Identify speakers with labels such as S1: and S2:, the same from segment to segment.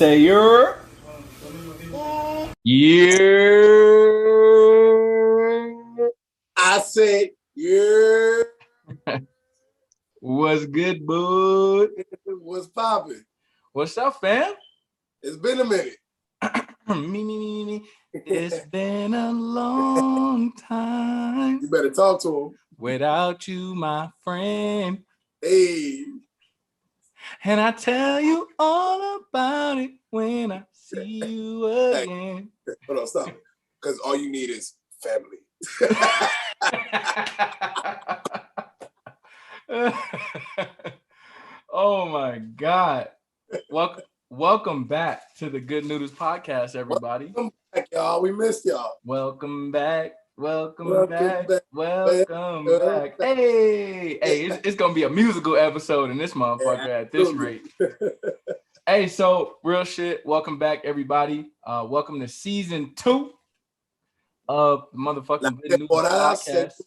S1: Say your. Yeah.
S2: I said, yeah.
S1: What's good, bud?
S2: What's popping?
S1: What's up, fam?
S2: It's been a minute.
S1: me. It's been a long time
S2: You better talk to him.
S1: without you, my friend.
S2: Hey.
S1: And I tell you all about it when I see you again.
S2: Hold on, stop it. Because all you need is family.
S1: Oh my God. Welcome back to the Good Noodles Podcast, everybody.
S2: Welcome back, y'all. We missed y'all.
S1: Welcome back. Welcome back. Hey, it's gonna be a musical episode in this motherfucker at this rate. Hey, so real shit. Welcome back, everybody. Welcome to season 2 of the motherfucking Good Noodles Podcast.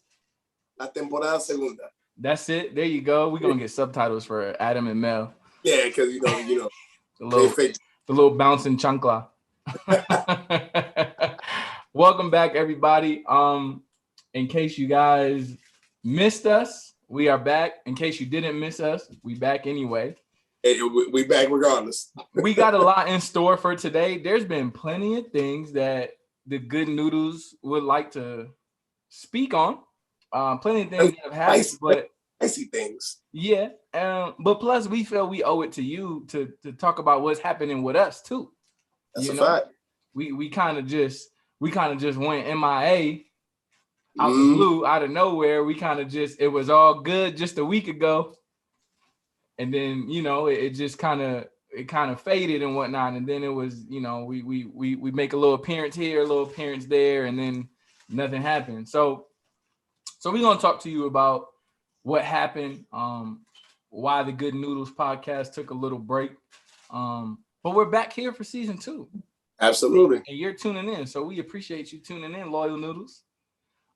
S2: La temporada segunda.
S1: That's it. There you go. We're gonna get subtitles for Adam and Mel.
S2: Yeah, because you know,
S1: the little bouncing chancla. Welcome back, everybody. In case you guys missed us, we are back. In case you didn't miss us, we back anyway.
S2: Hey, we back regardless.
S1: We got a lot in store for today. There's been plenty of things that the Good Noodles would like to speak on. Plenty of things that have happened, but
S2: spicy things.
S1: Yeah, but plus we feel we owe it to you to talk about what's happening with us too.
S2: That's a fact.
S1: We kind of just went MIA out the blue, out of nowhere. We kind of it was all good just a week ago, and then it just kind of faded and whatnot. And then it was we make a little appearance here, a little appearance there, and then nothing happened. So we're gonna talk to you about what happened, why the Good Noodles podcast took a little break. But we're back here for season 2.
S2: Absolutely.
S1: And you're tuning in. So we appreciate you tuning in, Loyal Noodles.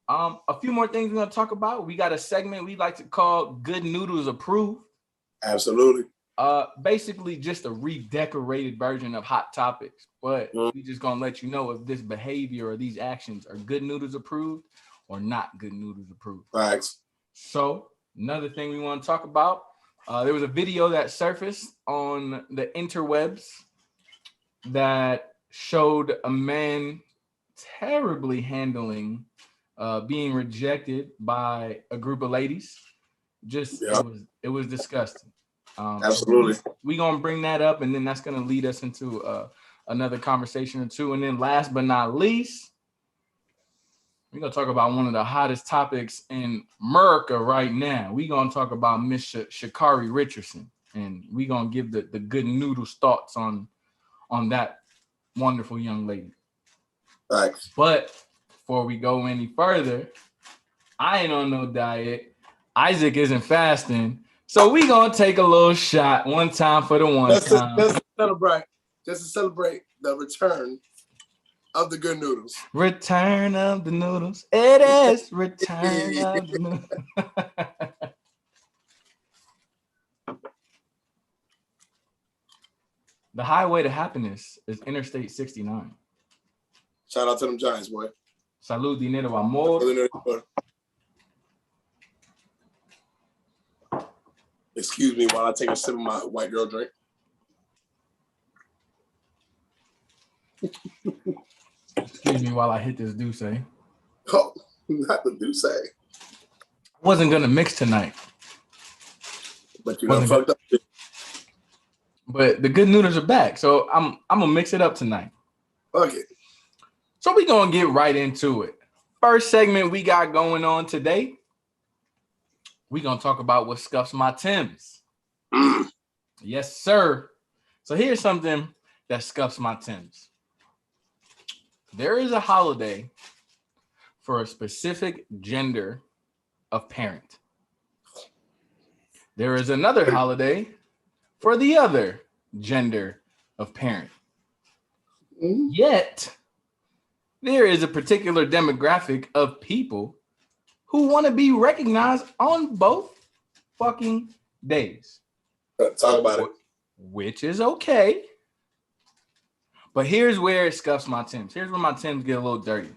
S1: A few more things we're going to talk about. We got a segment we like to call Good Noodles Approved.
S2: Absolutely.
S1: Basically just a redecorated version of Hot Topics. But we just going to let you know if this behavior or these actions are Good Noodles approved or not Good Noodles approved.
S2: Thanks.
S1: So another thing we want to talk about, there was a video that surfaced on the interwebs that showed a man terribly handling being rejected by a group of ladies. It was disgusting.
S2: Absolutely.
S1: We're going to bring that up, and then that's going to lead us into another conversation or two. And then last but not least, we're going to talk about one of the hottest topics in America right now. We're going to talk about Miss Sha'carri Richardson, and we're going to give the Good Noodles thoughts on that wonderful young lady.
S2: Thanks.
S1: But before we go any further, I ain't on no diet. Isaac isn't fasting. So we're going to take a little shot one time for the one time.
S2: Just to celebrate the return of the Good Noodles.
S1: Return of the noodles. It is return of the noodles. The highway to happiness is Interstate 69.
S2: Shout out to them Giants, boy.
S1: Salud, dinero, amor.
S2: Excuse me while I take a sip of my white girl drink.
S1: Excuse me while I hit this Douce.
S2: Oh, not the Douce.
S1: Wasn't gonna mix tonight.
S2: But you know, fucked up.
S1: But the Good Noodles are back, so I'm gonna mix it up tonight.
S2: Okay.
S1: So we gonna get right into it. First segment we got going on today. We gonna talk about what scuffs my Timbs. Yes, sir. So here's something that scuffs my Timbs. There is a holiday for a specific gender of parent. There is another holiday for the other gender of parent. Yet, there is a particular demographic of people who want to be recognized on both fucking days.
S2: Talk about it.
S1: Which is okay. But here's where it scuffs my Timbs. Here's where my Timbs get a little dirty.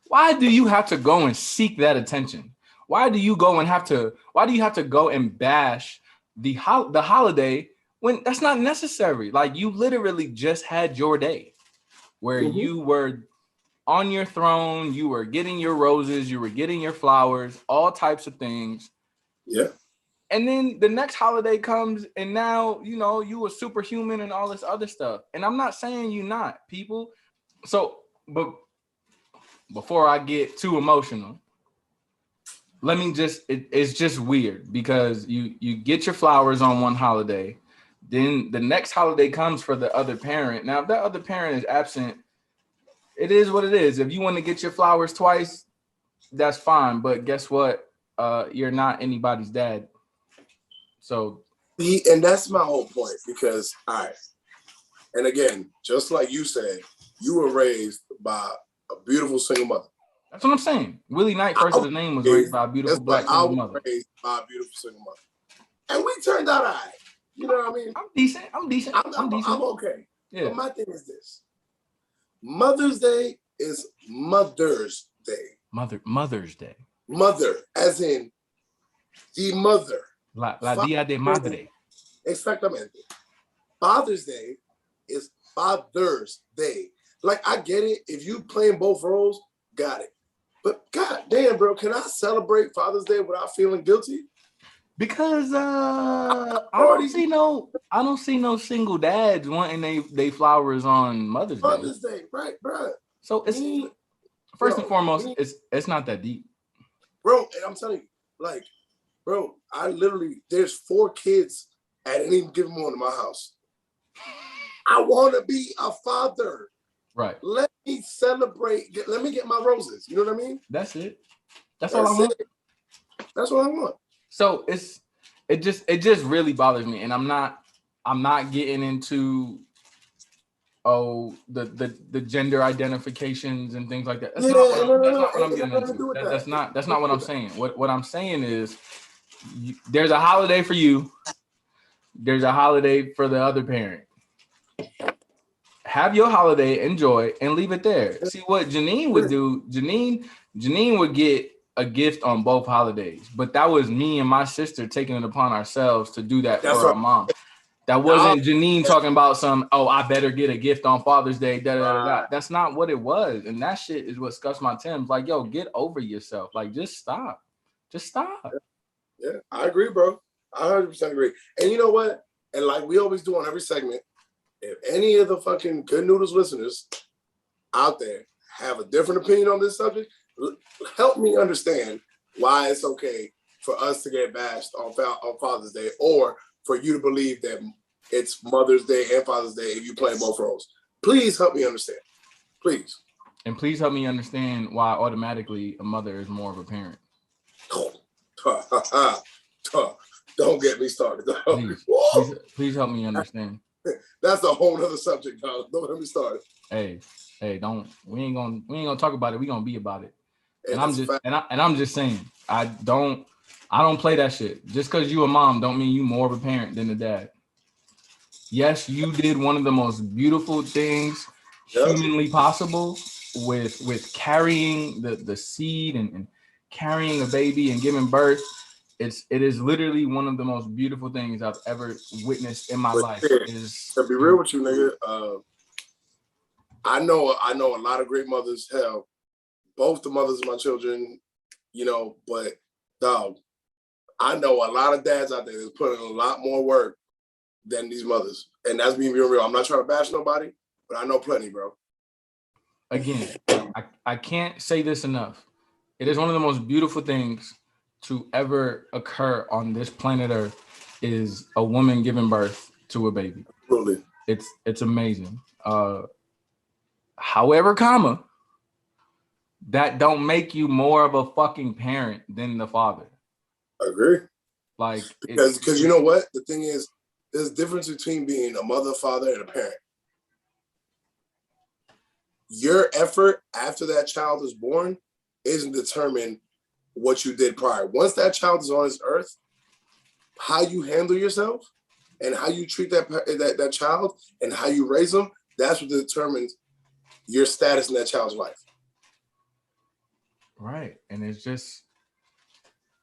S1: Why do you have to go and seek that attention? Why do you have to go and bash the holiday when that's not necessary? Like, you literally just had your day where you were on your throne, you were getting your roses, you were getting your flowers, all types of things.
S2: Yeah.
S1: And then the next holiday comes, and now, you know, you were superhuman and all this other stuff. And I'm not saying you not, people. So, but before I get too emotional, let me just, it's just weird because you get your flowers on one holiday, then the next holiday comes for the other parent. Now, if that other parent is absent, it is what it is. If you want to get your flowers twice, that's fine. But guess what? You're not anybody's dad. So,
S2: and that's my whole point, because, all right, and again, just like you said, you were raised by a beautiful single mother.
S1: That's what I'm saying. Willie Knight, first of the name, was raised by a beautiful black single mother.
S2: Raised by a beautiful single mother. And we turned out all right. You know what I mean?
S1: I'm decent. I'm decent.
S2: I'm okay.
S1: Yeah.
S2: But my thing is this. Mother's Day is Mother's Day.
S1: Mother's Day.
S2: Mother, as in the mother.
S1: La Dia de Madre.
S2: Exactamente. Father's Day is Father's Day. Like, I get it. If you playing both roles, got it. But god damn, bro, can I celebrate Father's Day without feeling guilty?
S1: Because I don't see no single dads wanting they flowers on Mother's Day.
S2: Mother's Day, right, bro.
S1: So it's first and foremost, it's not that deep.
S2: Bro, I'm telling you, like, bro, there's 4 kids at any given moment in my house. I want to be a father.
S1: Right.
S2: Let me celebrate. Let me get my roses. You know what I mean?
S1: That's it. That's all I want.
S2: That's what I want.
S1: So it just really bothers me, and I'm not getting into the gender identifications and things like that. That's not what I'm getting into. That's not what I'm saying. What I'm saying is, there's a holiday for you. There's a holiday for the other parent. Have your holiday, enjoy, and leave it there. See what Janine would do. Janine would get a gift on both holidays, but that was me and my sister taking it upon ourselves to do that for our mom. That wasn't Janine talking about I better get a gift on Father's Day. Da, da, da, da. That's not what it was. And that shit is what scuffs my Timbs. Like, yo, get over yourself. Like, just stop. Just stop.
S2: Yeah, I agree, bro. I 100% agree. And you know what? And like we always do on every segment, if any of the fucking Good Noodles listeners out there have a different opinion on this subject, help me understand why it's okay for us to get bashed on Father's Day, or for you to believe that it's Mother's Day and Father's Day if you play both roles. Please help me understand. Please.
S1: And please help me understand why automatically a mother is more of a parent.
S2: Don't get me started.
S1: Please help me understand.
S2: That's a whole other subject, dog. Don't get me started.
S1: Hey, we ain't gonna talk about it. We gonna be about it. And I'm just saying, I don't play that shit. Just because you a mom don't mean you more of a parent than a dad. Yes, you did one of the most beautiful things humanly possible with carrying the seed and carrying a baby and giving birth. It is literally one of the most beautiful things I've ever witnessed in my life.
S2: To be real with you, nigga, I know a lot of great mothers. Hell, both the mothers of my children, you know, but dog, I know a lot of dads out there that's putting in a lot more work than these mothers. And that's being real. I'm not trying to bash nobody, but I know plenty, bro.
S1: Again, I can't say this enough. It is one of the most beautiful things to ever occur on this planet Earth is a woman giving birth to a baby.
S2: Absolutely.
S1: It's amazing. However, that don't make you more of a fucking parent than the father.
S2: I agree.
S1: Like,
S2: because you know what? The thing is, there's a difference between being a mother, father, and a parent. Your effort after that child is born isn't determined what you did prior. Once that child is on this earth, how you handle yourself and how you treat that child and how you raise them, That's what determines your status in that child's life.
S1: Right. And it's just,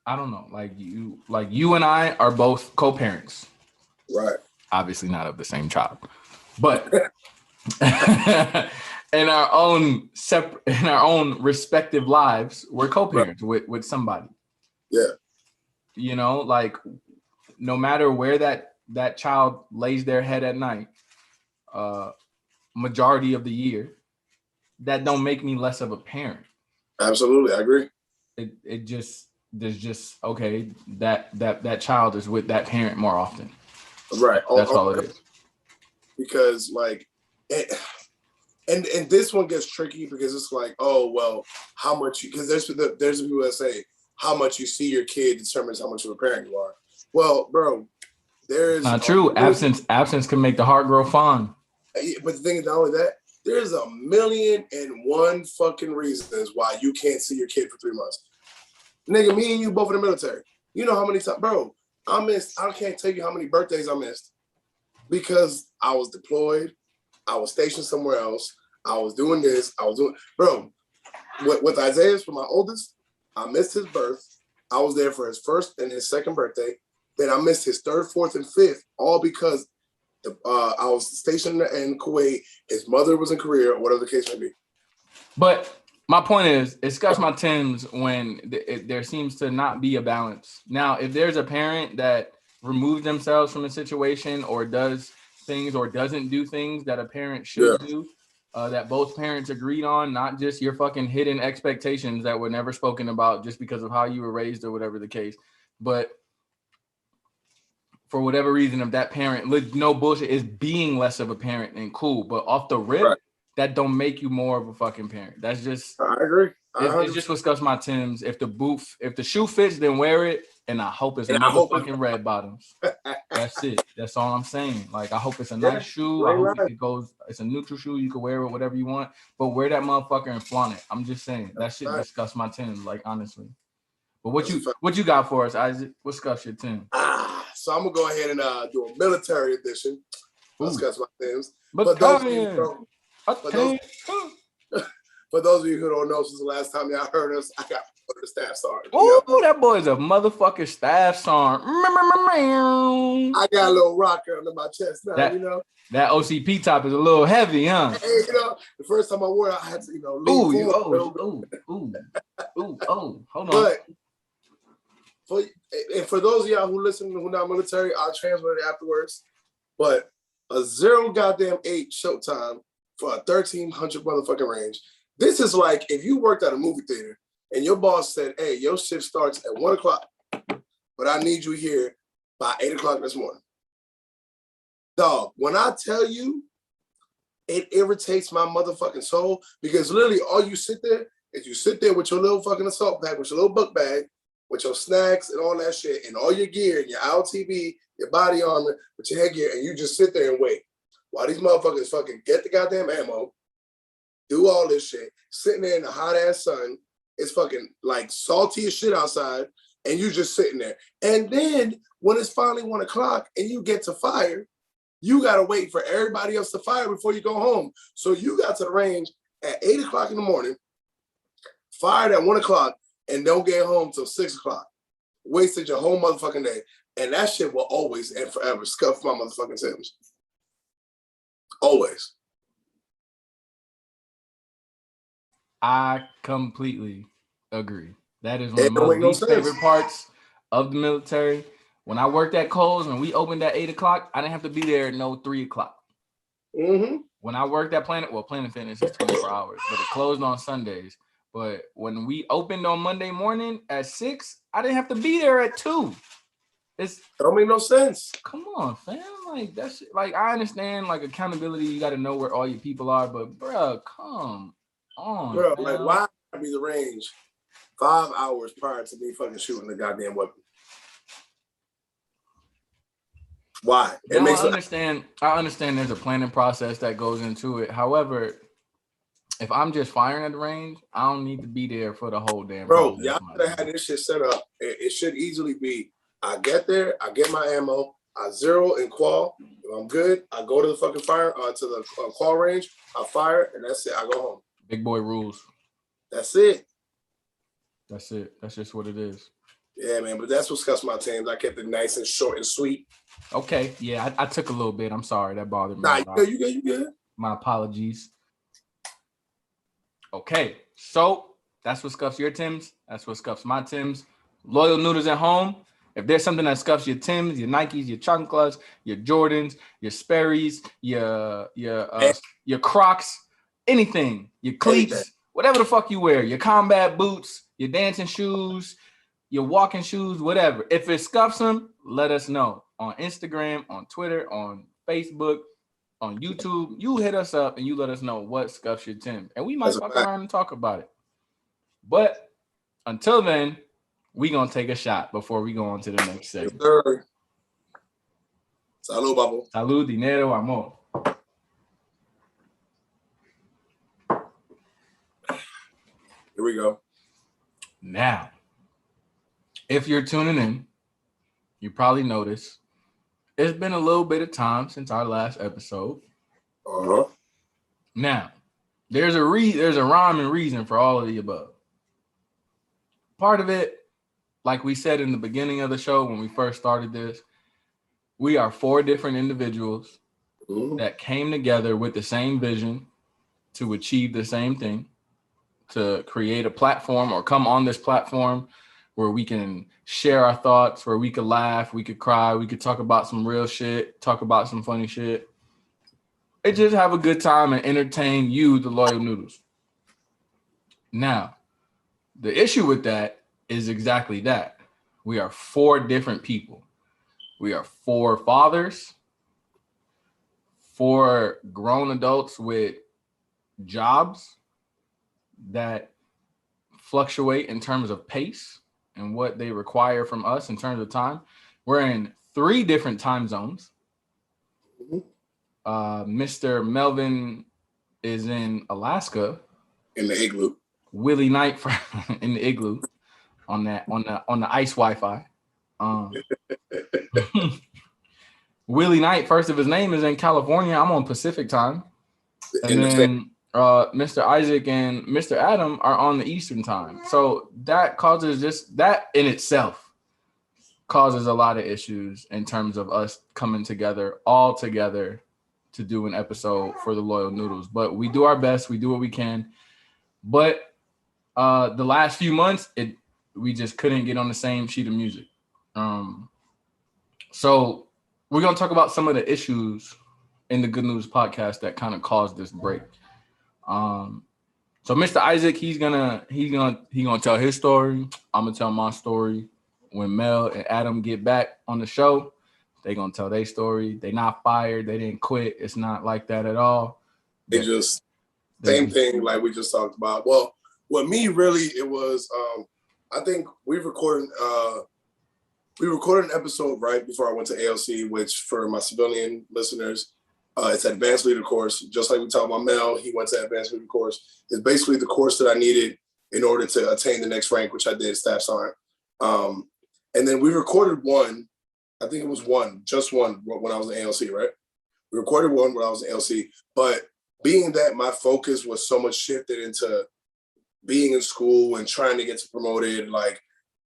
S1: I don't know, like you and I are both co-parents.
S2: Right.
S1: Obviously not of the same child, but in our own respective lives, we're co-parents with somebody.
S2: Yeah.
S1: You know, like no matter where that child lays their head at night, majority of the year, that don't make me less of a parent.
S2: Absolutely, I agree.
S1: There's just okay, that child is with that parent more often.
S2: Right.
S1: That's all it is.
S2: Because like, and this one gets tricky because it's like, oh well, how much you, because there's people that say how much you see your kid determines how much of a parent you are. Well, bro, there is
S1: not true. Absence can make the heart grow fond.
S2: But the thing is, not only that, there's 1,000,001 fucking reasons why you can't see your kid for 3 months. Nigga, me and you both in the military. You know how many times, bro, I can't tell you how many birthdays I missed because I was deployed, I was stationed somewhere else, I was doing this, bro, with Isaiah's, for my oldest, I missed his birth. I was there for his first and his second birthday. Then I missed his third, fourth, and fifth, all because I was stationed in Kuwait. His mother was in Korea, or whatever the case may be.
S1: But my point is, it scuffs my Timbs when there seems to not be a balance. Now, if there's a parent that removes themselves from a situation or does things or doesn't do things that a parent should do, that both parents agreed on, not just your fucking hidden expectations that were never spoken about just because of how you were raised or whatever the case. But for whatever reason, if that parent, no bullshit, is being less of a parent, and cool. But off the rip, that don't make you more of a fucking parent. That's just,
S2: I agree.
S1: It's just what scuffs my Timbs. If the shoe fits, then wear it. And I hope it's motherfucking red bottoms. That's it. That's all I'm saying. Like, I hope it's a nice shoe. I hope it's a neutral shoe. You can wear it whatever you want, but wear that motherfucker and flaunt it. I'm just saying that shit disgusts my Timbs, like, honestly. But what you got for us, Isaac? What scuffs your Timbs?
S2: So I'm gonna go ahead and do a military edition. Discuss my Timbs. For those of you who don't know, since the last time y'all heard us, I got the staff sergeant.
S1: Oh, that boy's a motherfucking staff sergeant.
S2: I got a little rocker under my chest now,
S1: That OCP top is a little heavy, huh?
S2: Hey, the first time I wore it, I had to, lean
S1: hold on.
S2: But for those of y'all who listen who not military, I'll translate it afterwards. But a 0:8 showtime for a 1,300 motherfucking range. This is like if you worked at a movie theater and your boss said, "Hey, your shift starts at 1:00, but I need you here by 8:00 this morning." Dog, when I tell you, it irritates my motherfucking soul because literally all you sit there with your little fucking assault pack, with your little book bag, with your snacks and all that shit, and all your gear, and your LTV, your body armor, with your headgear, and you just sit there and wait while these motherfuckers fucking get the goddamn ammo, do all this shit, sitting there in the hot ass sun. It's fucking like salty as shit outside, and you just sitting there. And then when it's finally 1:00 and you get to fire, you gotta wait for everybody else to fire before you go home. So you got to the range at 8:00 in the morning, fired at 1:00, and don't get home till 6:00. Wasted your whole motherfucking day. And that shit will always and forever scuff my motherfucking Timbs. Always.
S1: I completely agree. That is one of my least favorite parts of the military. When I worked at Kohl's and we opened at 8:00, I didn't have to be there at 3:00.
S2: Mm-hmm.
S1: When I worked at Planet Fitness is 24 hours, but it closed on Sundays. But when we opened on Monday morning at 6, I didn't have to be there at 2. It
S2: don't make no sense.
S1: Come on, fam. Like, that's like, I understand like accountability. You got to know where all your people are, but bro, come on,
S2: bro.
S1: fam.
S2: Like, why be the range 5 hours prior to me fucking shooting the goddamn weapon? Why?
S1: I understand there's a planning process that goes into it. However, if I'm just firing at the range, I don't need to be there for the whole damn
S2: process. Y'all could have had this shit set up. It should easily be, I get there, I get my ammo, I zero and qual. If I'm good, I go to the fucking fire, to the qual range. I fire, and that's it. I go home.
S1: Big boy rules.
S2: That's it.
S1: That's it. That's just what it is.
S2: Yeah, man. But that's what scuffs my teams. I kept it nice and short and sweet.
S1: Okay. Yeah, I took a little bit. I'm sorry. That bothered me.
S2: Nah, you good.
S1: My apologies. Okay. So that's what scuffs your Tims. That's what scuffs my Tims. Loyal Noodles at home. If there's something that scuffs your Tims, your Nikes, your Chanclas, your Jordans, your Sperry's, your Crocs, anything, your cleats, whatever the fuck you wear, your combat boots, your dancing shoes, your walking shoes, whatever. If it scuffs them, let us know on Instagram, on Twitter, on Facebook, on YouTube. You hit us up and you let us know what scuffs your Tim, and we might fuck around and talk about it. But until then, we gonna take a shot before we go on to the next segment.
S2: Salud, Babo.
S1: Salud, dinero, amor.
S2: Here we go.
S1: Now, if you're tuning in, you probably noticed it's been a little bit of time since our last episode.
S2: Uh-huh.
S1: Now, there's a rhyme and reason for all of the above. Part of it, like we said in the beginning of the show when we first started this, we are 4 different individuals that came together with the same vision to achieve the same thing, to create a platform or come on this platform where we can share our thoughts, where we could laugh, we could cry, we could talk about some real shit, talk about some funny shit. And just have a good time and entertain you, the Loyal Noodles. Now, the issue with that is exactly that. We are 4 different people. We are 4 fathers, 4 grown adults with jobs that fluctuate in terms of pace and what they require from us in terms of time. We're in 3 different time zones. Mr. Melvin is in Alaska.
S2: In the igloo.
S1: Willie Knight in the igloo on the ice Wi-Fi. Willie Knight, first of his name, is in California. I'm on Pacific time. And then Mr. Isaac and Mr. Adam are on the Eastern time. So that in itself causes a lot of issues in terms of us coming together all together to do an episode for the Loyal Noodles. But we do our best. We do what we can. But the last few months, we just couldn't get on the same sheet of music. So we're going to talk about some of the issues in the Good Noodles podcast that kind of caused this break. So Mr. Isaac, he's gonna tell his story. I'm gonna tell my story. When Mel and Adam get back on the show, they gonna tell their story. They not fired. They didn't quit. It's not like that at all.
S2: They just same thing like we just talked about. Well, with me, really, it was. I think we recorded an episode right before I went to ALC, which for my civilian listeners, it's advanced leader course. Just like we talked about Mel, he went to advanced leader course. It's basically the course that I needed in order to attain the next rank, which I did, staff sergeant. And then we recorded one. I think it was just one when I was in ALC, right? We recorded one when I was in ALC, but being that my focus was so much shifted into being in school and trying to get promoted, like,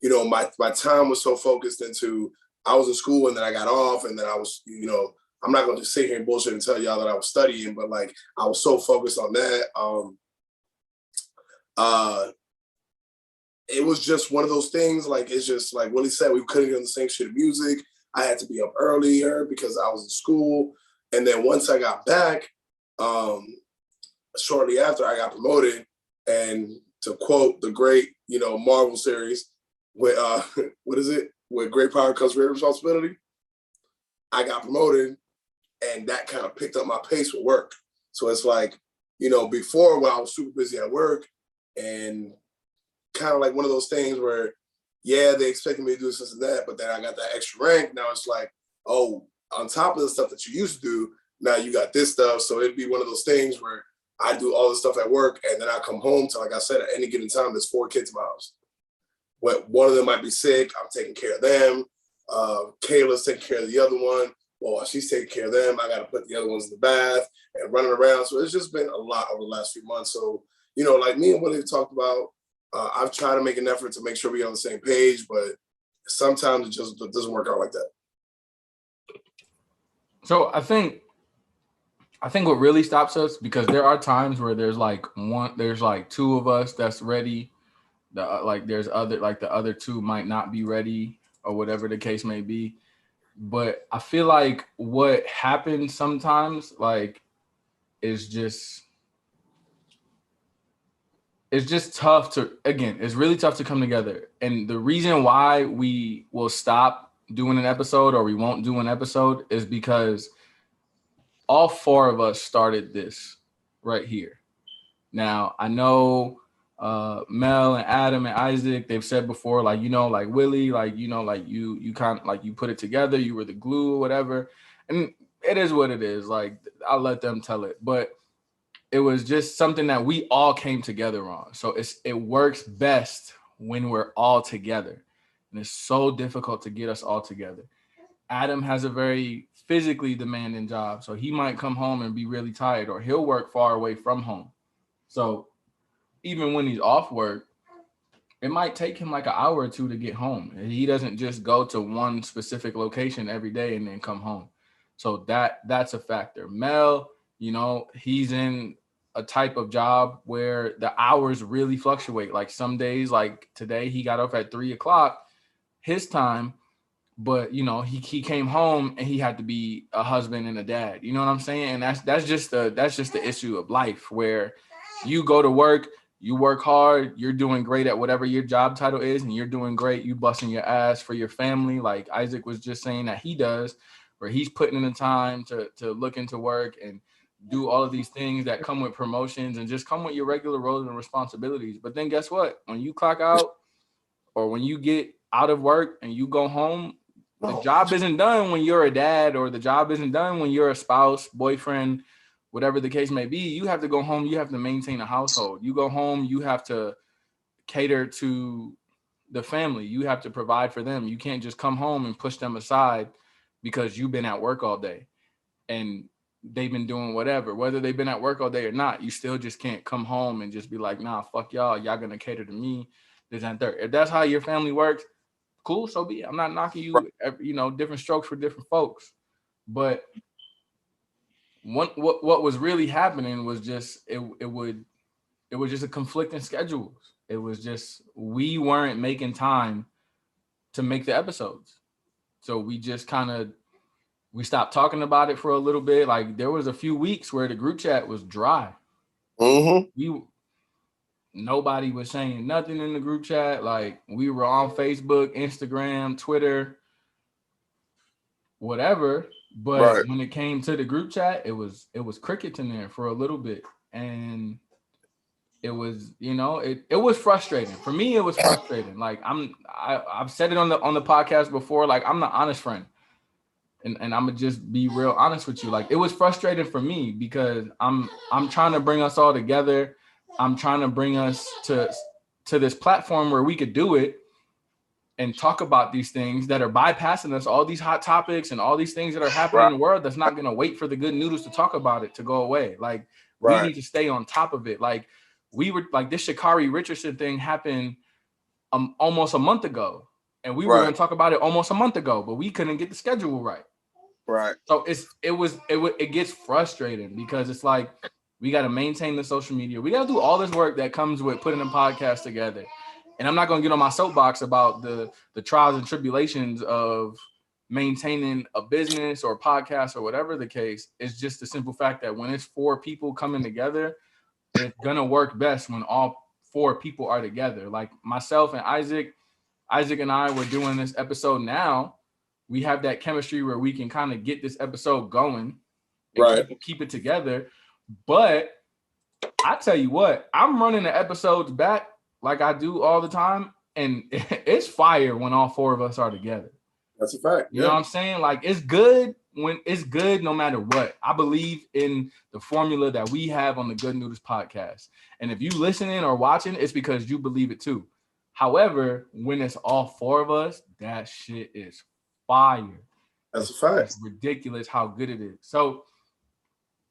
S2: you know, my time was so focused into, I was in school and then I got off and then I was, you know, I'm not going to sit here and bullshit and tell y'all that I was studying, but like, I was so focused on that. It was just one of those things. Like, it's just like Willie said, we couldn't get on the same shit of music. I had to be up earlier because I was in school. And then once I got back, shortly after I got promoted, and to quote the great, you know, Marvel series, with what is it? With great power comes great responsibility. I got promoted, and that kind of picked up my pace with work. So it's like, you know, before when I was super busy at work, and kind of like one of those things where, yeah, they expected me to do this and that, but then I got that extra rank. Now it's like, oh, on top of the stuff that you used to do, now you got this stuff. So it'd be one of those things where I do all this stuff at work, and then I come home to, like I said, at any given time, there's 4 kids in my house. One of them might be sick. I'm taking care of them. Kayla's taking care of the other one. Well, she's taking care of them. I got to put the other ones in the bath and running around. So it's just been a lot over the last few months. So, you know, like me and Willie talked about, I've tried to make an effort to make sure we're on the same page, but sometimes it just doesn't work out like that.
S1: So I think what really stops us, because there are times where there's like two of us that's ready. There's other, like the other two might not be ready or whatever the case may be. But I feel like what happens sometimes, like, is just, it's just tough to, again, it's really tough to come together. And the reason why we will stop doing an episode or we won't do an episode is because all four of us started this right here. Now, I know Mel and Adam and Isaac, they've said before, like, you know, like Willie, like, you know, like you kind of like you put it together, you were the glue or whatever. And it is what it is. Like, I'll let them tell it. But it was just something that we all came together on. So it works best when we're all together. And it's so difficult to get us all together. Adam has a very physically demanding job. So he might come home and be really tired, or he'll work far away from home. So even when he's off work, it might take him like an hour or two to get home. And he doesn't just go to one specific location every day and then come home. So that's a factor. Mel, you know, he's in a type of job where the hours really fluctuate. Like some days, like today, he got up at 3:00 his time, but you know, he came home and he had to be a husband and a dad. You know what I'm saying? And that's just the issue of life, where you go to work, you work hard, you're doing great at whatever your job title is, and you're doing great. You busting your ass for your family, like Isaac was just saying that he does, where he's putting in the time to look into work and do all of these things that come with promotions and just come with your regular roles and responsibilities. But then guess what? When you clock out or when you get out of work and you go home, the job isn't done when you're a dad, or the job isn't done when you're a spouse, boyfriend, whatever the case may be. You have to go home. You have to maintain a household. You go home, you have to cater to the family. You have to provide for them. You can't just come home and push them aside because you've been at work all day and they've been doing whatever. Whether they've been at work all day or not, you still just can't come home and just be like, nah, fuck y'all. Y'all gonna cater to me, this and third. If that's how your family works, cool, so be it. I'm not knocking you, you know, different strokes for different folks. But what was really happening was just it was just a conflicting schedules. It was just we weren't making time to make the episodes. So we just we stopped talking about it for a little bit. Like there was a few weeks where the group chat was dry. Mm-hmm. Nobody was saying nothing in the group chat. Like we were on Facebook, Instagram, Twitter, whatever. But when it came to the group chat, it was crickets in there for a little bit. And it was, you know, it was frustrating. For me, it was frustrating. Like I've said it on the podcast before, like I'm the honest friend. And I'm gonna just be real honest with you. Like it was frustrating for me because I'm trying to bring us all together. I'm trying to bring us to this platform where we could do it and talk about these things that are bypassing us, all these hot topics and all these things that are happening in the world that's not gonna wait for the good noodles to talk about it to go away. Like we need to stay on top of it. Like we were like this Sha'carri Richardson thing happened almost a month ago. And we were going to talk about it almost a month ago, but we couldn't get the schedule right. Right. So it gets frustrating because it's like we got to maintain the social media. We got to do all this work that comes with putting a podcast together. And I'm not going to get on my soapbox about the trials and tribulations of maintaining a business or a podcast or whatever the case. It's just the simple fact that when it's 4 people coming together, it's going to work best when all 4 people are together. Like myself and Isaac and I were doing this episode now. We have that chemistry where we can kind of get this episode going and keep it together. But I tell you what, I'm running the episodes back like I do all the time. And it's fire when all 4 of us are together.
S2: That's a fact.
S1: You know what I'm saying? Like it's good when it's good no matter what. I believe in the formula that we have on the Good Noodles podcast. And if you listening or watching, it's because you believe it too. However, when it's all 4 of us, that shit is fire.
S2: That's a fact.
S1: It's ridiculous how good it is. So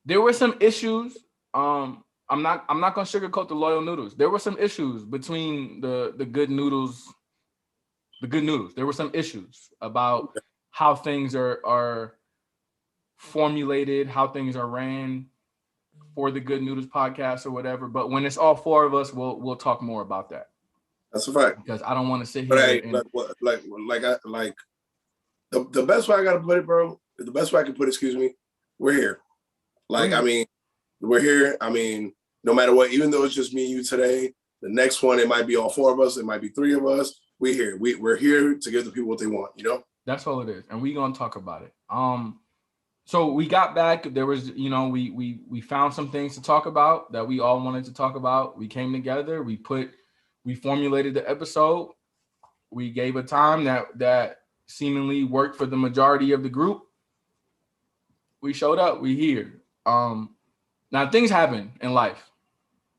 S1: there were some issues. I'm not gonna sugarcoat the Loyal Noodles. There were some issues between the Good Noodles. The Good Noodles. There were some issues about how things are formulated, how things are ran for the Good Noodles podcast or whatever. But when it's all four of us, we'll talk more about that.
S2: That's a fact.
S1: Because I don't want to sit here.
S2: But hey, the best way I gotta put it, bro. The best way I can put it, excuse me. We're here. Like, I mean, we're here. I mean, no matter what, even though it's just me and you today, the next one, it might be all four of us. It might be three of us. We're here. We're here to give the people what they want, you know?
S1: That's all it is. And we're going to talk about it. So we got back. There was, you know, we found some things to talk about that we all wanted to talk about. We came together. We formulated the episode. We gave a time that seemingly worked for the majority of the group. We showed up. We here. Now things happen in life.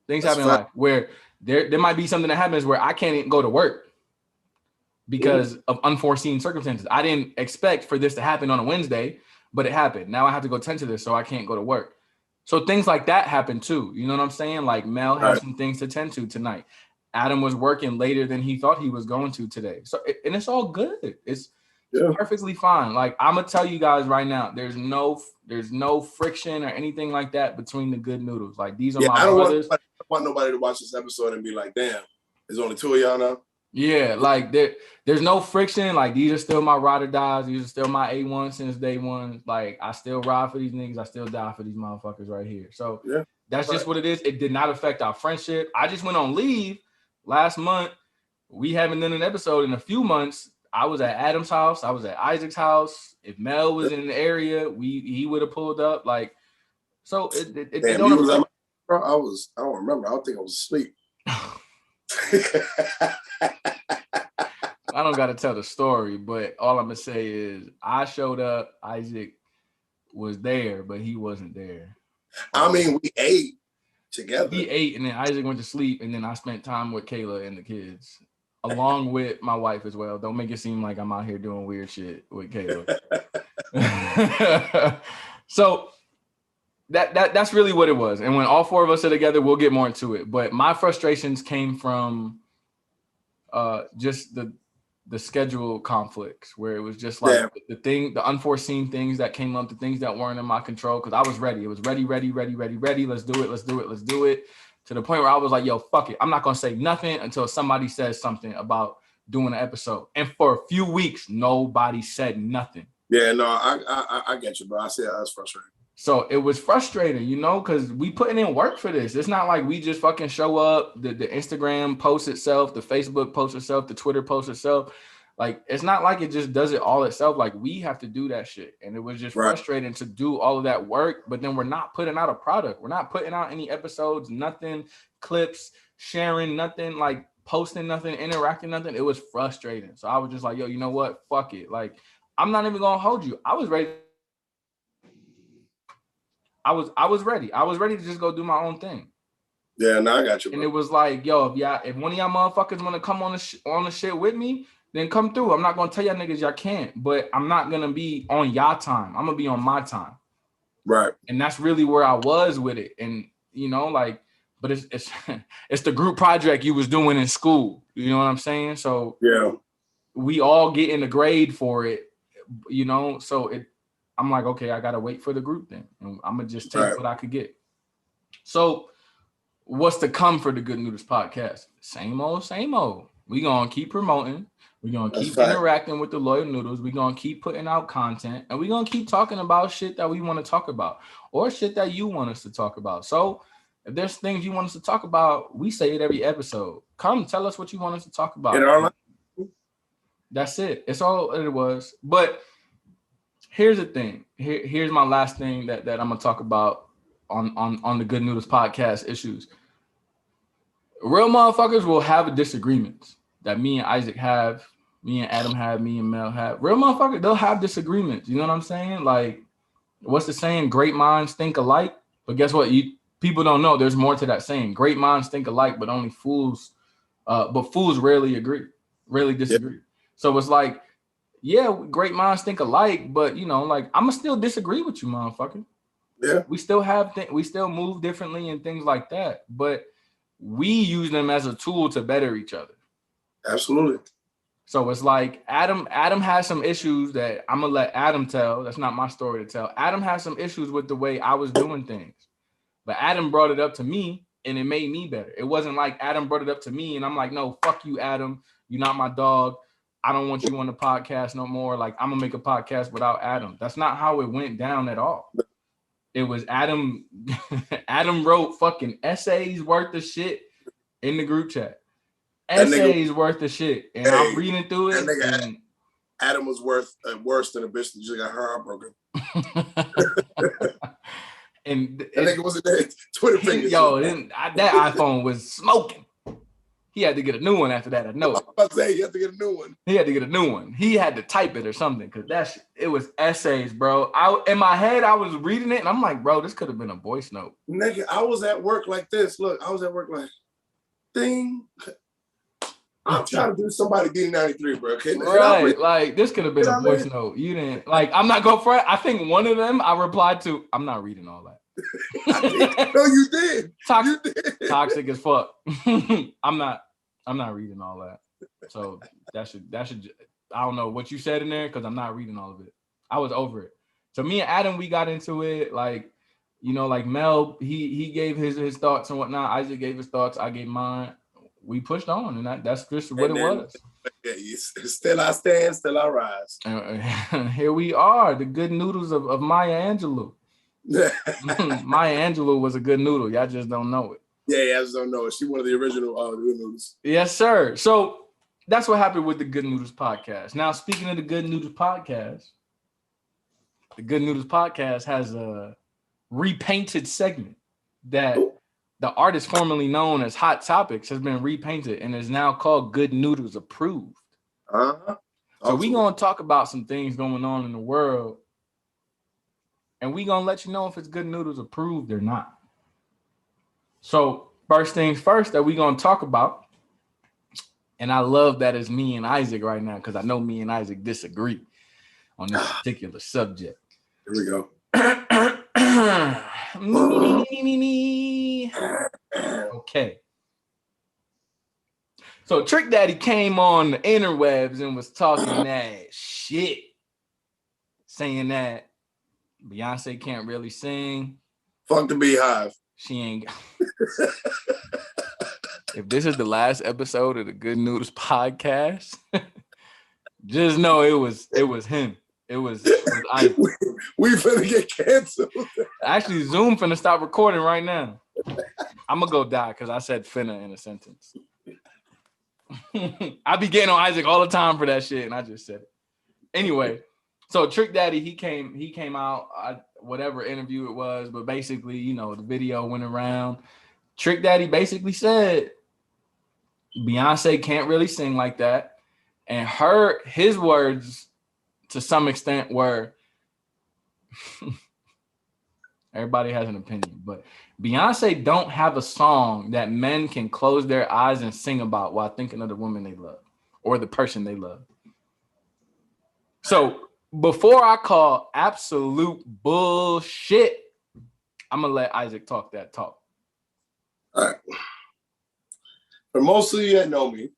S1: Things happen in life where there might be something that happens where I can't even go to work because of unforeseen circumstances. I didn't expect for this to happen on a Wednesday, but it happened. Now I have to go tend to this, so I can't go to work. So things like that happen too. You know what I'm saying? Like Mel has some things to tend to tonight. Adam was working later than he thought he was going to today. So and it's all good. It's perfectly fine. Like I'm gonna tell you guys right now, there's no friction or anything like that between the Good Noodles. Like these are my brothers.
S2: I don't want nobody to watch this episode and be like, damn, there's only two of y'all now.
S1: Yeah, like there's no friction. Like these are still my ride or dies. These are still my A1 since day one. Like I still ride for these niggas. I still die for these motherfuckers right here. So that's just what it is. It did not affect our friendship. I just went on leave last month. We haven't done an episode in a few months. I was at Adam's house. I was at Isaac's house. If Mel was in the area, he would have pulled up. Like, so it don't affect.
S2: Bro, I don't remember. I don't think I was asleep.
S1: I don't got to tell the story, but all I'm gonna say is I showed up. Isaac was there, but he wasn't there.
S2: I mean, we ate together.
S1: He ate, and then Isaac went to sleep, and then I spent time with Kayla and the kids, along with my wife as well. Don't make it seem like I'm out here doing weird shit with Kayla. So that's really what it was. And when all four of us are together, we'll get more into it. But my frustrations came from just the schedule conflicts, where it was just like the unforeseen things that came up, the things that weren't in my control. Because I was ready. It was ready. Let's do it. To the point where I was like, yo, fuck it. I'm not gonna say nothing until somebody says something about doing an episode. And for a few weeks, nobody said nothing.
S2: Yeah, no, I get you, bro. I see that. That's frustrating.
S1: So it was frustrating, you know, because we putting in work for this. It's not like we just fucking show up, the Instagram posts itself, the Facebook posts itself, the Twitter posts itself. Like, it's not like it just does it all itself. Like, we have to do that shit. And it was just frustrating to do all of that work, but then we're not putting out a product. We're not putting out any episodes, nothing, clips, sharing nothing, like posting nothing, interacting nothing. It was frustrating. So I was just like, yo, you know what? Fuck it. Like, I'm not even gonna hold you. I was ready. I was ready. I was ready to just go do my own thing.
S2: Yeah, no, I got you, bro.
S1: And it was like, yo, if one of y'all motherfuckers want to come on the shit with me, then come through. I'm not gonna tell y'all niggas y'all can't, but I'm not gonna be on y'all time. I'm gonna be on my time.
S2: Right.
S1: And that's really where I was with it. And you know, like, but it's it's the group project you was doing in school. You know what I'm saying? So
S2: yeah,
S1: we all get in the grade for it, you know. So I'm like, okay, I gotta wait for the group then. And I'm gonna just take what I could get. So what's to come for the Good Noodles podcast? Same old. We gonna keep promoting. We're gonna keep interacting with the Loyal Noodles. We're gonna keep putting out content, and we're gonna keep talking about shit that we want to talk about, or shit that you want us to talk about. So if there's things you want us to talk about, we say it every episode. Come tell us what you want us to talk about. That's it. It's all it was. But here's the thing. Here's my last thing that I'm gonna talk about on the Good Noodles podcast issues. Real motherfuckers will have disagreements that me and Isaac have, me and Adam have, me and Mel have. Real motherfuckers, they'll have disagreements. You know what I'm saying? Like, what's the saying? Great minds think alike. But guess what? People don't know. There's more to that saying. Great minds think alike, but only fools. But fools rarely disagree. So it's like, yeah, great minds think alike, but you know, like I'ma still disagree with you, motherfucker.
S2: Yeah.
S1: We still have we still move differently and things like that, but we use them as a tool to better each other.
S2: Absolutely.
S1: So it's like Adam has some issues that I'm gonna let Adam tell. That's not my story to tell. Adam has some issues with the way I was doing things, but Adam brought it up to me and it made me better. It wasn't like Adam brought it up to me and I'm like, no, fuck you, Adam. You're not my dog. I don't want you on the podcast no more. Like, I'm gonna make a podcast without Adam. That's not how it went down at all. It was Adam. Adam wrote fucking essays worth of shit in the group chat. Essays worth of shit, and I'm reading through it. And
S2: Adam was worse than a bitch that just got her heartbroken.
S1: And
S2: that nigga wasn't there. Twitter fingers.
S1: Yo, that iPhone was smoking. He had to get a new one after that. I know.
S2: I was about to say he had to get a new one.
S1: He had to get a new one. He had to type it or something because it was essays, bro. In my head, I was reading it and I'm like, bro, this could have been a voice note.
S2: Nigga, I was at work like this. Look, I was at work like, ding. I'm trying to do somebody getting 93, bro. Okay?
S1: Right, like this could have been a voice note. You didn't like. I'm not going for it. I think one of them I replied to. I'm not reading all that.
S2: No, you did.
S1: Toxic as fuck. I'm not reading all that. So that should. I don't know what you said in there because I'm not reading all of it. I was over it. So me and Adam, we got into it. Like, you know, like Mel, he gave his thoughts and whatnot. Isaac gave his thoughts. I gave mine. We pushed on, and that's just what it was.
S2: Yeah, still I stand, still I rise.
S1: Here we are, the good noodles of Maya Angelou. Maya Angelou was a good noodle. Y'all just don't know it.
S2: Yeah, I just don't know it. She one of the original Good Noodles.
S1: Yes, sir. So that's what happened with the Good Noodles podcast. Now, speaking of the Good Noodles podcast, the Good Noodles podcast has a repainted segment that the artist formerly known as Hot Topics has been repainted and is now called Good Noodles Approved. So we're going to talk about some things going on in the world, and we're going to let you know if it's Good Noodles Approved or not. So first things first that we're going to talk about, and I love that it's me and Isaac right now because I know me and Isaac disagree on this particular subject.
S2: Here we go.
S1: Me. Okay. So Trick Daddy came on the interwebs and was talking that shit, saying that Beyonce can't really sing.
S2: Fuck the Beehive.
S1: She ain't. If this is the last episode of the Good Noodles podcast, just know it was him. It was
S2: we finna get canceled.
S1: Actually, Zoom finna stop recording right now. I'm gonna go die because I said finna in a sentence. I be getting on Isaac all the time for that shit, and I just said it. Anyway, so Trick Daddy, he came out, whatever interview it was, but basically, you know, the video went around. Trick Daddy basically said Beyonce can't really sing like that, and his words to some extent were everybody has an opinion, but Beyonce don't have a song that men can close their eyes and sing about while thinking of the woman they love or the person they love. So before I call absolute bullshit, I'm gonna let Isaac talk that talk.
S2: All right. For most of you that know me,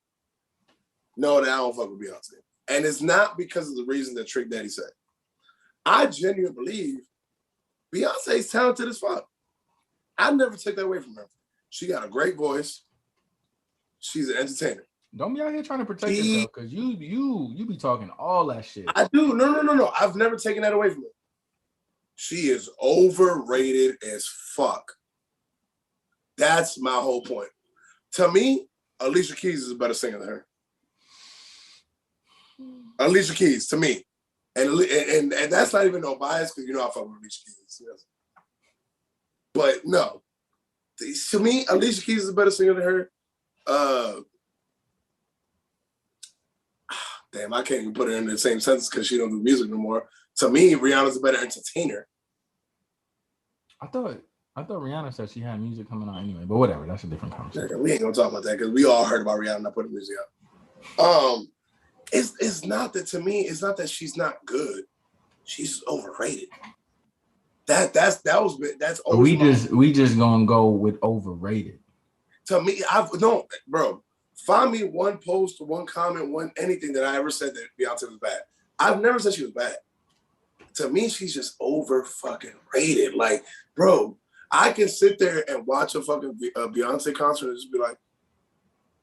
S2: know that I don't fuck with Beyonce. And it's not because of the reason that Trick Daddy said. I genuinely believe Beyonce's talented as fuck. I never take that away from her. She got a great voice. She's an entertainer.
S1: Don't be out here trying to protect yourself because you be talking all that shit.
S2: I do. No. I've never taken that away from her. She is overrated as fuck. That's my whole point. To me, Alicia Keys is a better singer than her. Alicia Keys, to me. And that's not even no bias because you know I fuck with Alicia Keys. Yes. But no. To me, Alicia Keys is a better singer than her. Damn, I can't even put her in the same sentence because she don't do music no more. To me, Rihanna's a better entertainer.
S1: I thought Rihanna said she had music coming out anyway, but whatever, that's a different conversation.
S2: We ain't gonna talk about that because we all heard about Rihanna not putting music out. It's not that to me. It's not that she's not good. She's overrated. That's always
S1: we just gonna go with overrated.
S2: To me, no, bro. Find me one post, one comment, one anything that I ever said that Beyonce was bad. I've never said she was bad. To me, she's just over fucking rated. Like, bro, I can sit there and watch a fucking Beyonce concert and just be like,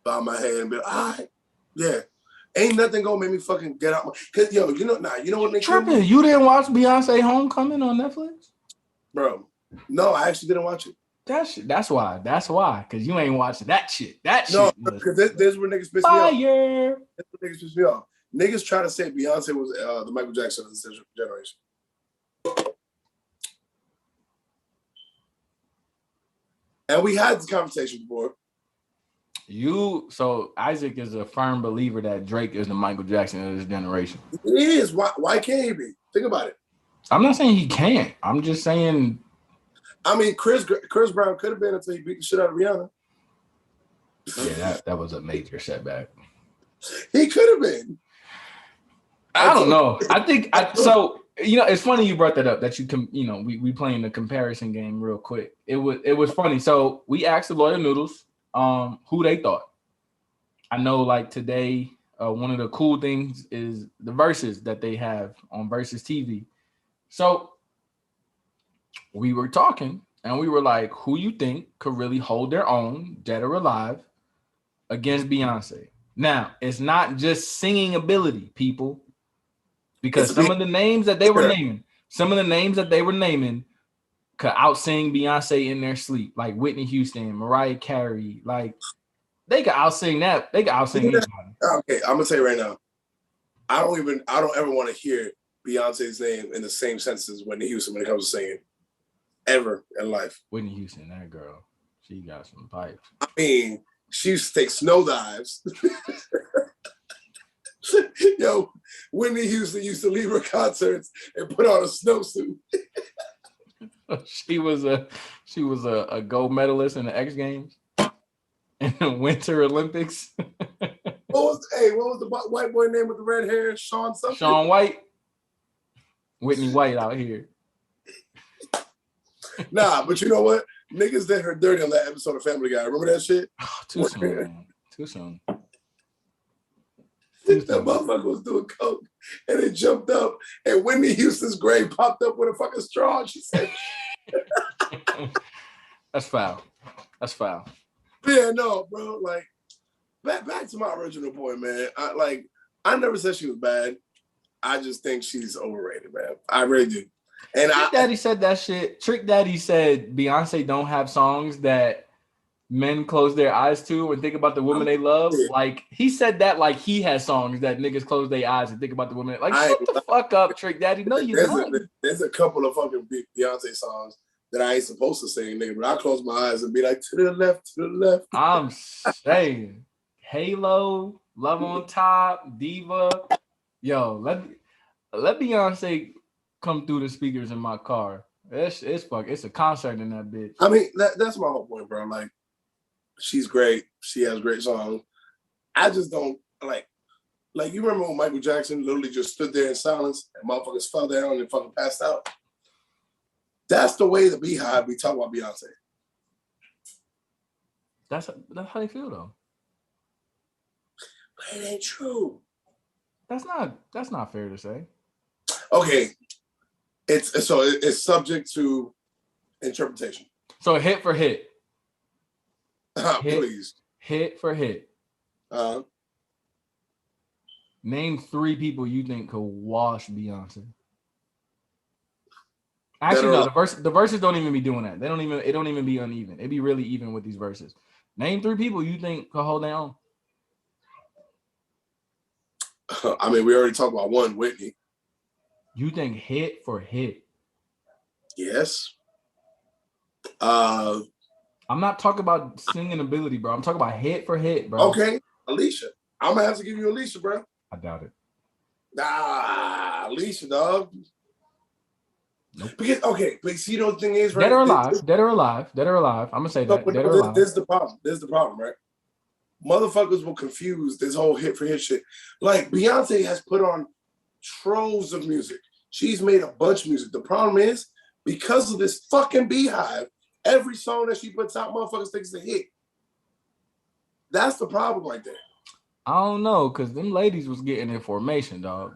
S2: bow my head and be like, all right, yeah. Ain't nothing gonna make me fucking get out my. Cause you know what makes
S1: tripping? You didn't watch Beyonce Homecoming on Netflix,
S2: bro? No, I actually didn't watch it.
S1: That's why. Cause you ain't watching that shit. That
S2: no,
S1: shit.
S2: No, because this is where niggas piss
S1: fire.
S2: me off. That's where niggas piss me off. Niggas try to say Beyonce was the Michael Jackson of this generation. And we had this conversation before.
S1: So Isaac is a firm believer that Drake is the Michael Jackson of this generation.
S2: He is. Why can't he be? Think about it.
S1: I'm not saying he can't. I'm just saying.
S2: I mean, Chris Brown could have been until he beat the shit out of Rihanna.
S1: Yeah, that was a major setback.
S2: He could have been.
S1: I don't know. I think so. You know, it's funny you brought that up. That we playing the comparison game real quick. It was funny. So we asked the Loyal Noodles who they thought. I know, like today, one of the cool things is the verses that they have on Versus TV. So we were talking and we were like, who you think could really hold their own, dead or alive, against Beyonce? Now, it's not just singing ability, people, because some of the names that they were naming could outsing Beyonce in their sleep, like Whitney Houston, Mariah Carey. Like, they could outsing that. They could outsing anybody.
S2: Okay, I'm gonna tell you right now. I don't ever want to hear Beyonce's name in the same sense as Whitney Houston when it comes to singing, ever in life.
S1: Whitney Houston, that girl, she got some pipes.
S2: I mean, she used to take snow dives. Yo, Whitney Houston used to leave her concerts and put on a snowsuit.
S1: She was a gold medalist in the X Games in the Winter Olympics.
S2: What was the white boy name with the red hair? Sean something?
S1: Sean White. Whitney White out here.
S2: Nah, but you know what? Niggas did her dirty on that episode of Family Guy. Remember that shit?
S1: Oh, too soon, man. Too soon.
S2: That motherfucker was doing coke and it jumped up and Whitney Houston's grave popped up with a fucking straw. She said,
S1: That's foul.
S2: Yeah, no, bro. Like, back to my original point, man. I never said she was bad. I just think she's overrated, man. I really do. And
S1: Trick Daddy said that shit. Trick Daddy said Beyonce don't have songs that men close their eyes to and think about the woman they love. Like, he said that like he has songs that niggas close their eyes and think about the woman. Like, shut the fuck up, Trick Daddy. No, you don't.
S2: There's a couple of fucking Beyonce songs that I ain't supposed to sing, nigga, but I close my eyes and be like, to the left.
S1: I'm saying Halo, Love on Top, Diva. Yo, let Beyonce come through the speakers in my car. It's a concert in that bitch.
S2: I mean, that's my whole point, bro. Like, she's great. She has great songs. I just don't like you remember when Michael Jackson literally just stood there in silence and motherfuckers fell down and fucking passed out? That's the way the Beehive we talk about Beyonce.
S1: That's how they feel though.
S2: But it ain't true.
S1: That's not fair to say.
S2: Okay. It's subject to interpretation.
S1: So hit for hit.
S2: Please.
S1: Hit for hit. Name 3 people you think could wash Beyonce. Actually, no. The verses don't even be doing that. It don't even be uneven. It'd be really even with these verses. Name 3 people you think could hold their own.
S2: I mean, we already talked about one, Whitney.
S1: You think hit for hit?
S2: Yes.
S1: I'm not talking about singing ability, bro. I'm talking about hit for hit, bro.
S2: Okay, Alicia. I'm gonna have to give you Alicia, bro.
S1: I doubt it.
S2: Nah, Alicia, dog. Nope. Because but see, the thing is, right?
S1: Dead or alive. I'm gonna say that. Dead or alive.
S2: This is the problem. Right? motherfuckers will confuse this whole hit for hit shit. Like Beyonce has put on troves of music. She's made a bunch of music. The problem is, because of this fucking beehive, every song that she puts out, motherfuckers think it's a hit. That's the problem right there.
S1: I don't know, because them ladies was getting information, dog.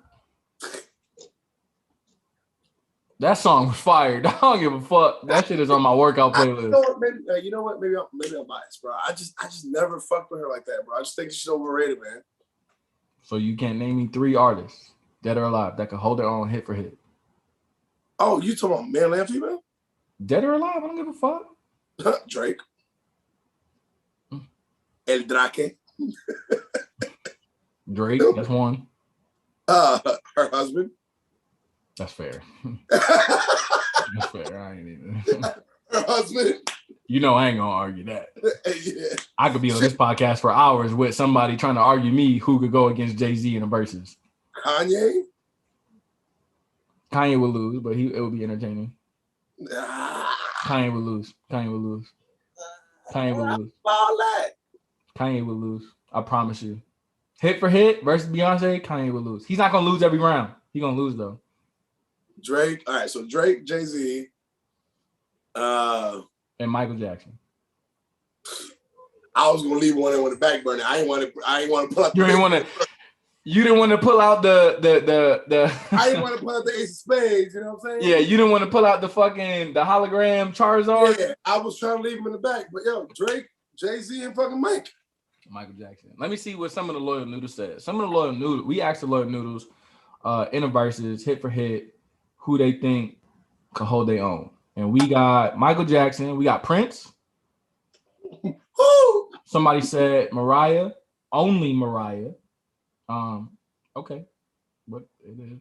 S1: That song was fired. I don't give a fuck. That shit is on my workout playlist.
S2: You know what? Maybe I'm biased, bro. I just never fucked with her like that, bro. I just think she's overrated, man.
S1: So you can't name me 3 artists dead or alive that could hold their own hit for hit.
S2: Oh, you talking about male and female?
S1: Dead or alive? I don't give a fuck.
S2: Drake. El Drake.
S1: Drake, that's one.
S2: Her husband.
S1: That's fair. That's fair. I ain't even.
S2: Her husband.
S1: You know I ain't gonna argue that.
S2: Yeah.
S1: I could be on this podcast for hours with somebody trying to argue me who could go against Jay-Z in the verses.
S2: Kanye
S1: would lose, but it would be entertaining. Kanye would lose.
S2: All that.
S1: Kanye would lose. I promise you. Hit for hit versus Beyonce, Kanye would lose. He's not gonna lose every round. He's gonna lose though.
S2: Drake. All right, so Drake, Jay-Z,
S1: and Michael Jackson.
S2: I was gonna leave one in with the back burner. I ain't want to pull out.
S1: You didn't want to pull out the.
S2: I didn't want to pull out the ace of spades. You know what I'm saying?
S1: Yeah, you didn't want to pull out the hologram Charizard.
S2: Yeah, I was trying to leave him in the back, but yo, Drake, Jay-Z, and fucking
S1: Michael Jackson. Let me see what some of the Loyal Noodles said. Some of the Loyal Noodles, we asked the Loyal Noodles in the verses, hit for hit, who they think could hold their own. And we got Michael Jackson. We got Prince. Somebody said Mariah. Only Mariah. Okay. But it is.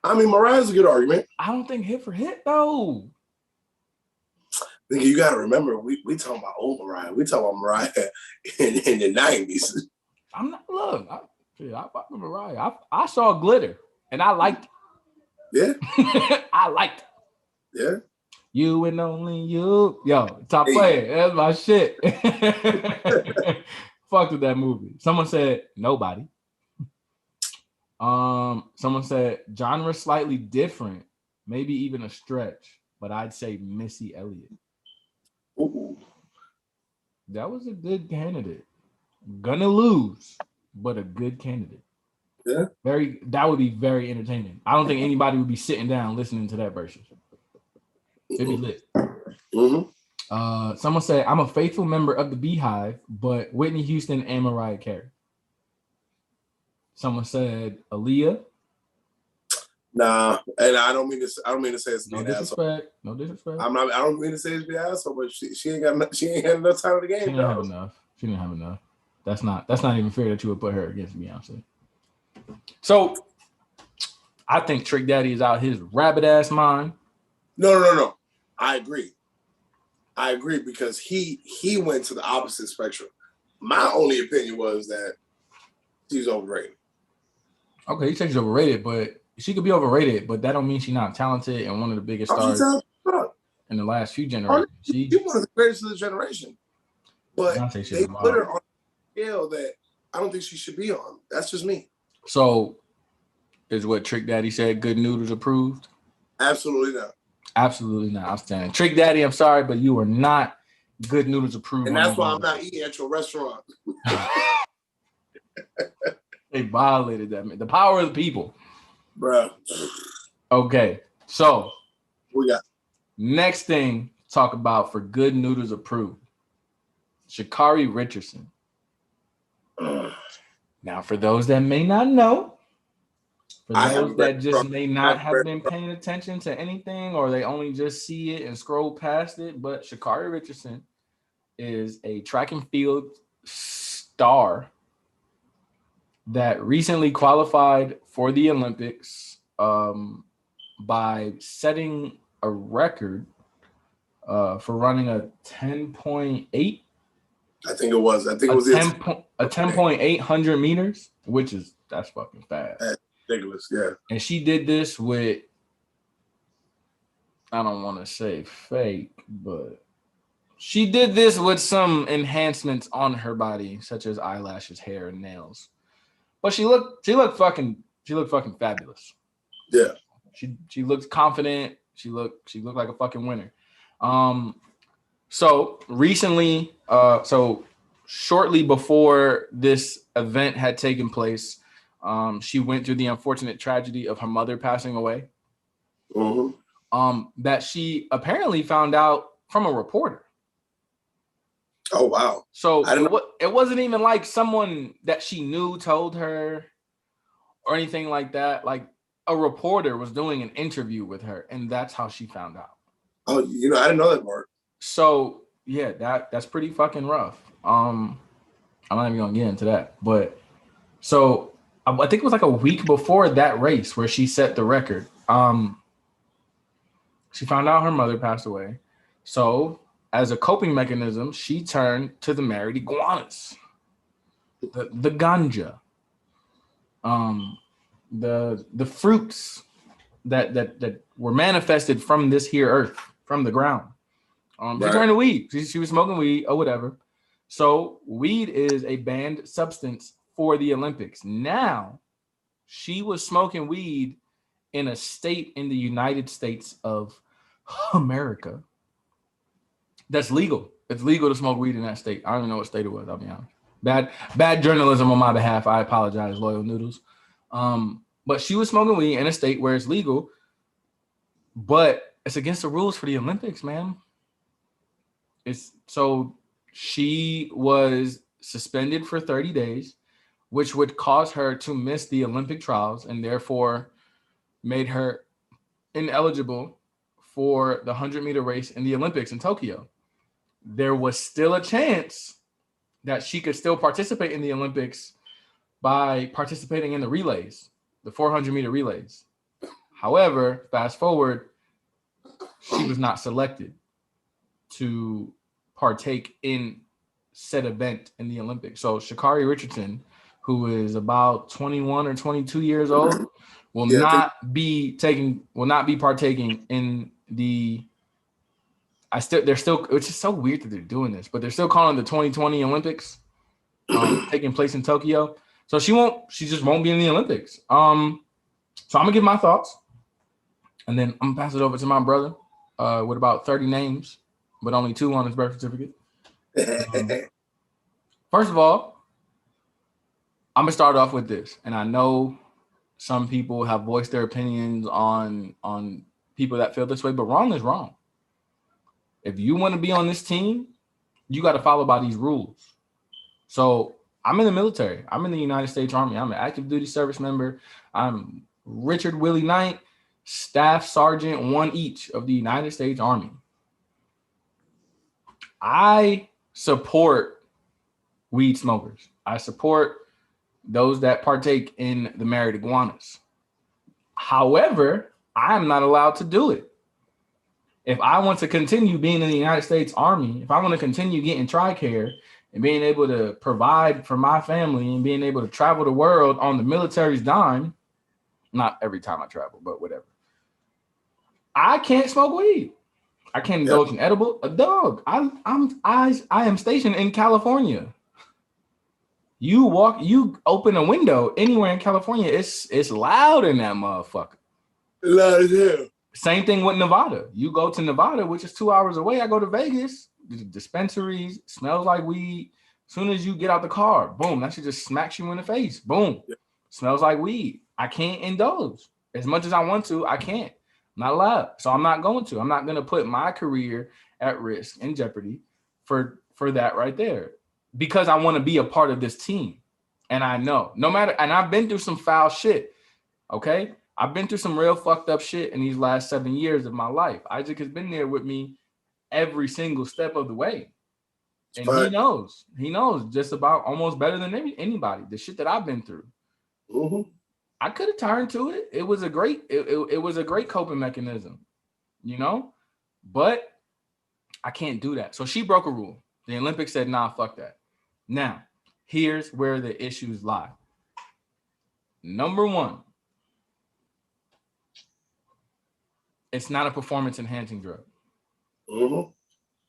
S2: I mean, Mariah's a good argument.
S1: I don't think hit for hit, though.
S2: You got to remember, we talking about old Mariah. We talking about Mariah in the 90s.
S1: I'm not, look, I fuck with Mariah. I saw Glitter, and I liked it.
S2: Yeah.
S1: I liked it.
S2: Yeah.
S1: You and only you. Yo, top player. That's my shit. Fucked with that movie. Someone said nobody. Someone said genre slightly different, maybe even a stretch, but I'd say Missy Elliott.
S2: Ooh.
S1: That was a good candidate. Gonna lose, but a good candidate.
S2: Yeah.
S1: That would be very entertaining. I don't think anybody would be sitting down listening to that version. It'd be lit.
S2: Mm-hmm.
S1: Someone said, I'm a faithful member of the Beehive, but Whitney Houston and Mariah Carey. Someone said Aaliyah.
S2: Nah, and I don't mean to say it's
S1: no disrespect. No disrespect.
S2: I don't mean to say it's be an asshole, but she ain't had enough time in the game.
S1: She didn't have enough. That's not even fair that you would put her against Beyonce. So I think Trick Daddy is out his rabbit ass mind.
S2: No. I agree because he went to the opposite spectrum. My only opinion was that she's overrated.
S1: Okay, he said she's overrated, but she could be overrated, but that don't mean she's not talented and one of the biggest stars in the last few generations. She's
S2: one of the greatest of the generation. But they put her on a scale that I don't think she should be on. That's just me.
S1: So is what Trick Daddy said Good Noodles approved?
S2: Absolutely not.
S1: Absolutely not. Outstanding. Trick Daddy, I'm sorry, but you are not Good Noodles approved.
S2: And that's why I'm not eating at your restaurant.
S1: They violated that. The power of the people.
S2: Bruh.
S1: Okay. So
S2: we got
S1: next thing to talk about for Good Noodles approved. Sha'carri Richardson. Now, for those that may not know, for those that just may not have been paying attention to anything, or they only just see it and scroll past it, but Sha'carri Richardson is a track and field star that recently qualified for the Olympics by setting a record for running a 10.8.
S2: I think it was a
S1: 10.8 hundred meters, that's fucking fast.
S2: That's ridiculous, yeah.
S1: And she did this with, I don't want to say fake, but She did this with some enhancements on her body, such as eyelashes, hair, and nails. But she looked fucking fabulous.
S2: Yeah.
S1: She looked confident. She looked like a fucking winner. So recently, so shortly before this event had taken place, she went through the unfortunate tragedy of her mother passing away. That she apparently found out from a reporter.
S2: Oh wow!
S1: So it wasn't even like someone that she knew told her or anything like that. Like a reporter was doing an interview with her, and that's how she found out.
S2: Oh, I didn't know that part.
S1: So yeah, that's pretty fucking rough. I'm not even gonna get into that, but so I think it was like a week before that race where she set the record. She found out her mother passed away. So as a coping mechanism, she turned to the married iguanas, the ganja, the fruits that were manifested from this here earth, from the ground. She turned to weed. She was smoking weed or whatever. So weed is a banned substance for the Olympics. Now, she was smoking weed in a state in the United States of America that's legal. It's legal to smoke weed in that state. I don't even know what state it was, I'll be honest. Bad journalism on my behalf. I apologize, Loyal Noodles. But she was smoking weed in a state where it's legal, but it's against the rules for the Olympics, man. So she was suspended for 30 days, which would cause her to miss the Olympic trials and therefore made her ineligible for the 100-meter race in the Olympics in Tokyo. There was still a chance that she could still participate in the Olympics by participating in the relays, the 400-meter relays. However, fast forward, she was not selected to partake in said event in the Olympics. So Sha'carri Richardson, who is about 21 or 22 years old, will not be partaking in the. They're still. It's just so weird that they're doing this, but they're still calling the 2020 Olympics taking place in Tokyo. So she just won't be in the Olympics. So I'm gonna give my thoughts, and then I'm gonna pass it over to my brother with about 30 names, but only 2 on his birth certificate. First of all, I'm gonna start off with this, and I know some people have voiced their opinions on people that feel this way, but wrong is wrong. If you want to be on this team, you got to follow by these rules. So I'm in the military. I'm in the United States Army. I'm an active duty service member. I'm Richard Willie Knight, Staff Sergeant 1 each of the United States Army. I support weed smokers. I support those that partake in the married iguanas. However, I am not allowed to do it. If I want to continue being in the United States Army, if I want to continue getting TRICARE and being able to provide for my family and being able to travel the world on the military's dime, not every time I travel, but whatever, I can't smoke weed. I can't indulge in edible. A dog. I am stationed in California. You open a window anywhere in California, it's loud in that motherfucker.
S2: Loud as hell.
S1: Same thing with Nevada. You go to Nevada, which is 2 hours away. I go to Vegas. The dispensaries, smells like weed. As soon as you get out the car, boom, that shit just smacks you in the face. Boom. Smells like weed. I can't indulge. As much as I want to, I can't. I'm not allowed. So I'm not going to. I'm not going to put my career at risk, in jeopardy for that right there. Because I want to be a part of this team. And I know, no matter, and I've been through some foul shit. Okay? I've been through some real fucked up shit in these last 7 years of my life. Isaac has been there with me every single step of the way. And he knows just about almost better than anybody, the shit that I've been through.
S2: Mm-hmm.
S1: I could have turned to it. It was a great coping mechanism, but I can't do that. So she broke a rule. The Olympics said, nah, fuck that. Now, here's where the issues lie. Number one, it's not a performance enhancing drug.
S2: Mm-hmm.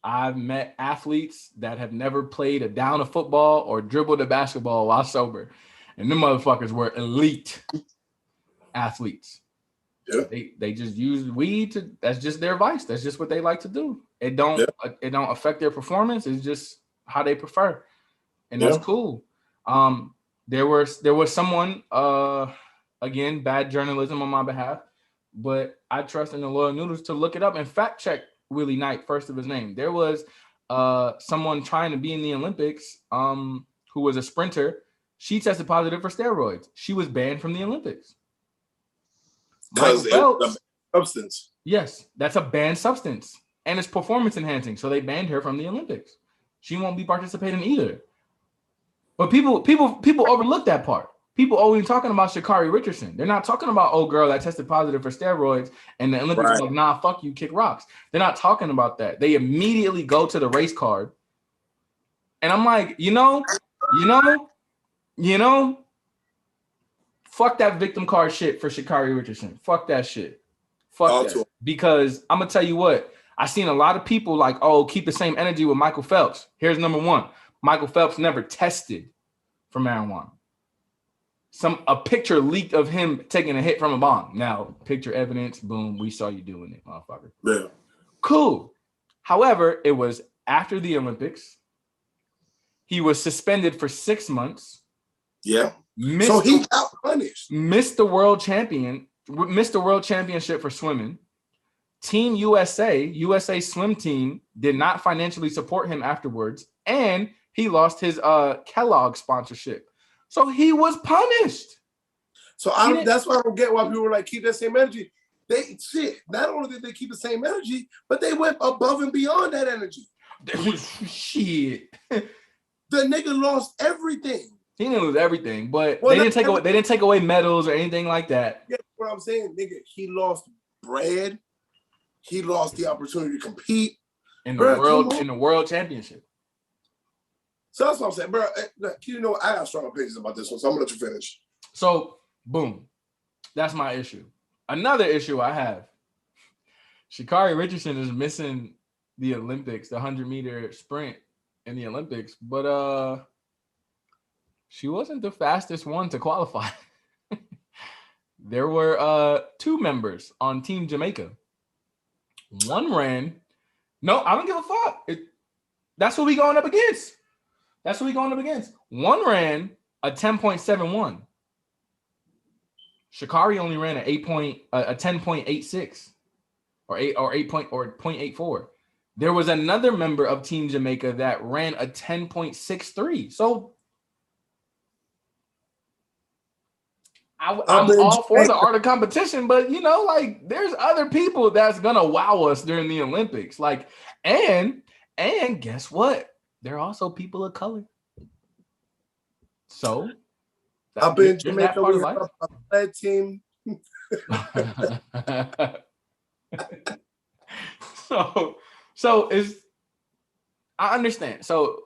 S1: I've met athletes that have never played a down of football or dribbled a basketball while sober. And them motherfuckers were elite athletes.
S2: Yeah.
S1: They just use weed to, that's just their vice. That's just what they like to do. It don't affect their performance. It's just how they prefer. And that's cool. There was someone, again, bad journalism on my behalf, but I trust in the Loyal Noodles to look it up and fact check Willie Knight, first of his name. There was someone trying to be in the Olympics who was a sprinter. She tested positive for steroids. She was banned from the Olympics. Michael Phelps,
S2: substance.
S1: Yes, that's a banned substance. And it's performance enhancing. So they banned her from the Olympics. She won't be participating either. But people overlook that part. People always talking about Sha'Carri Richardson. They're not talking about old girl that tested positive for steroids and the Olympics are like, nah, fuck you, kick rocks. They're not talking about that. They immediately go to the race card. And I'm like, you know, fuck that victim card shit for Sha'Carri Richardson. Fuck that shit. Fuck that. Because I'm gonna tell you what, I seen a lot of people like, oh, keep the same energy with Michael Phelps. Here's number one. Michael Phelps never tested for marijuana. A picture leaked of him taking a hit from a bomb. Now, picture evidence, boom, we saw you doing it, motherfucker.
S2: Yeah.
S1: Cool. However, it was after the Olympics. He was suspended for 6 months.
S2: Yeah. So he got punished.
S1: Missed the world championship for swimming. Team USA swim team did not financially support him afterwards, and he lost his Kellogg sponsorship. So he was punished.
S2: So that's why I don't get why people were like, keep that same energy. Not only did they keep the same energy, but they went above and beyond that energy.
S1: Shit.
S2: The nigga lost everything.
S1: He didn't lose everything, but they didn't take away medals or anything like that.
S2: Yeah, what I'm saying, nigga, he lost bread. He lost the opportunity to compete
S1: in the world championship.
S2: So that's what I'm saying, bro. You know, I got strong opinions about this one, so I'm gonna let you finish.
S1: So, boom, that's my issue. Another issue I have: Sha'Carri Richardson is missing the Olympics, the 100-meter sprint in the Olympics, but she wasn't the fastest one to qualify. There were 2 members on Team Jamaica. One ran. No, I don't give a fuck. That's what we going up against. One ran a 10.71. Sha'Carri only ran a 10.86 or 0.84. There was another member of Team Jamaica that ran a 10.63. So I'm all for the art of competition, but you know, like there's other people that's gonna wow us during the Olympics. Like, and guess what? They're also people of color. So
S2: I've been in Jamaica with a red team.
S1: So I understand. So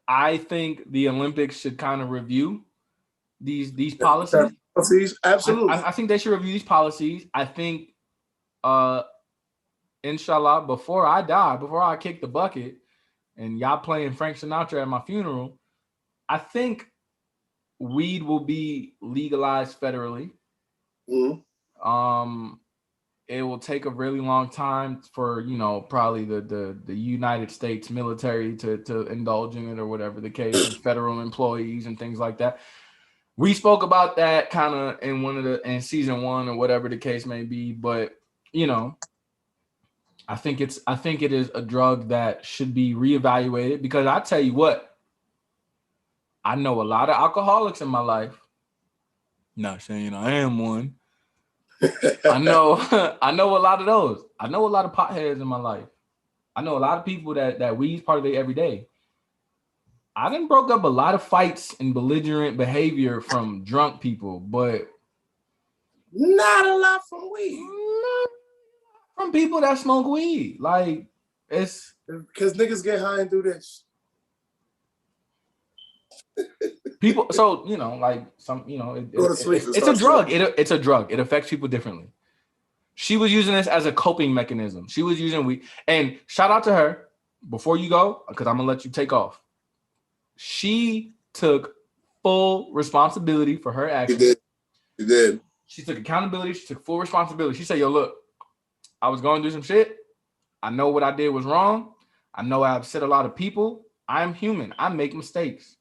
S1: I think the Olympics should kind of review these policies.
S2: Absolutely.
S1: I think they should review these policies. I think inshallah, before I die, before I kick the bucket and y'all playing Frank Sinatra at my funeral, I think weed will be legalized federally.
S2: Mm-hmm.
S1: It will take a really long time for, you know, probably the United States military to indulge in it or whatever the case, and federal employees and things like that. We spoke about that kind of in season 1 or whatever the case may be, but you know, I think it is a drug that should be reevaluated, because I tell you what, I know a lot of alcoholics in my life. Not saying I am one. I know a lot of those. I know a lot of potheads in my life. I know a lot of people that weed's part of their everyday. I done broke up a lot of fights and belligerent behavior from drunk people, but
S2: not a lot from weed.
S1: From people that smoke weed. Like, it's
S2: because niggas get high and do this.
S1: People, so you know, like some, you know, it's a drug. It's a drug. It affects people differently. She was using this as a coping mechanism. She was using weed, and shout out to her. before you go, because I'm gonna let you take off. She took full responsibility for her actions.
S2: She did.
S1: She took accountability. She took full responsibility. She said, yo, look, I was going to do some shit. I know what I did was wrong. I know I've upset a lot of people. I'm human. I make mistakes.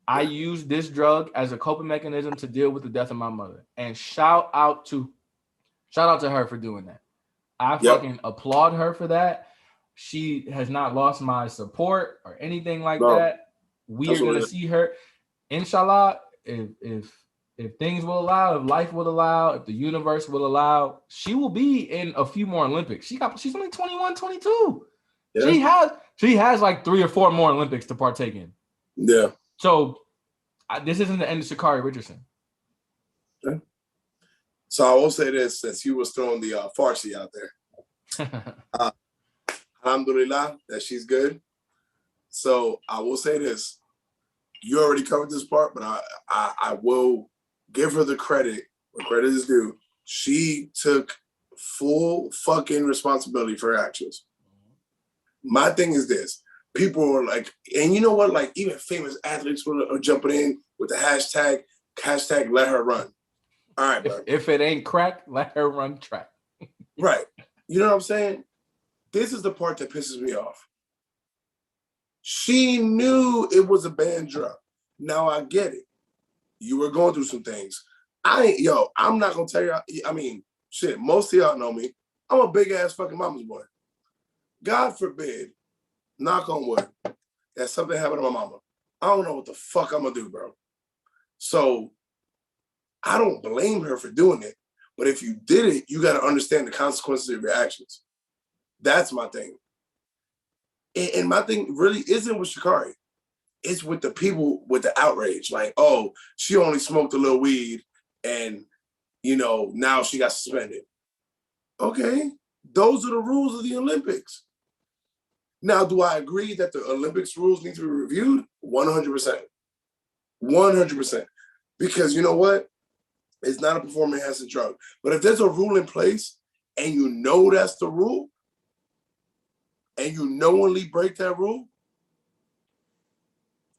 S1: I used this drug as a coping mechanism to deal with the death of my mother. And shout out to her for doing that. I fucking applaud her for that. She has not lost my support or anything like that. We are going to see her, inshallah, if things will allow, if life will allow, if the universe will allow, she will be in a few more Olympics. She's only 21, 22. Yeah. She has like 3 or 4 more Olympics to partake in.
S2: Yeah.
S1: So this isn't the end of Sha'carri Richardson.
S2: Okay. So I will say this, since you was throwing the Farsi out there. Alhamdulillah that she's good. So I will say this. You already covered this part, but I will give her the credit where credit is due. She took full fucking responsibility for her actions. My thing is this. People are like, and you know what? Like even famous athletes are jumping in with the hashtag let her run. All right, bro.
S1: If it ain't crack, let her run track.
S2: Right. You know what I'm saying? This is the part that pisses me off. She knew it was a banned drug. Now I get it. You were going through some things. I'm not gonna tell you. I mean, shit, most of y'all know me. I'm a big ass fucking mama's boy. God forbid, knock on wood, that something happened to my mama. I don't know what the fuck I'm gonna do, bro. So I don't blame her for doing it. But if you did it, you got to understand the consequences of your actions. That's my thing. And my thing really isn't with Sha'carri. It's with the people with the outrage. Like, oh, she only smoked a little weed and, now she got suspended. Okay, those are the rules of the Olympics. Now, do I agree that the Olympics rules need to be reviewed? 100%. 100%. Because you know what? It's not a performance-enhancing drug. But if there's a rule in place and you know that's the rule, and you knowingly break that rule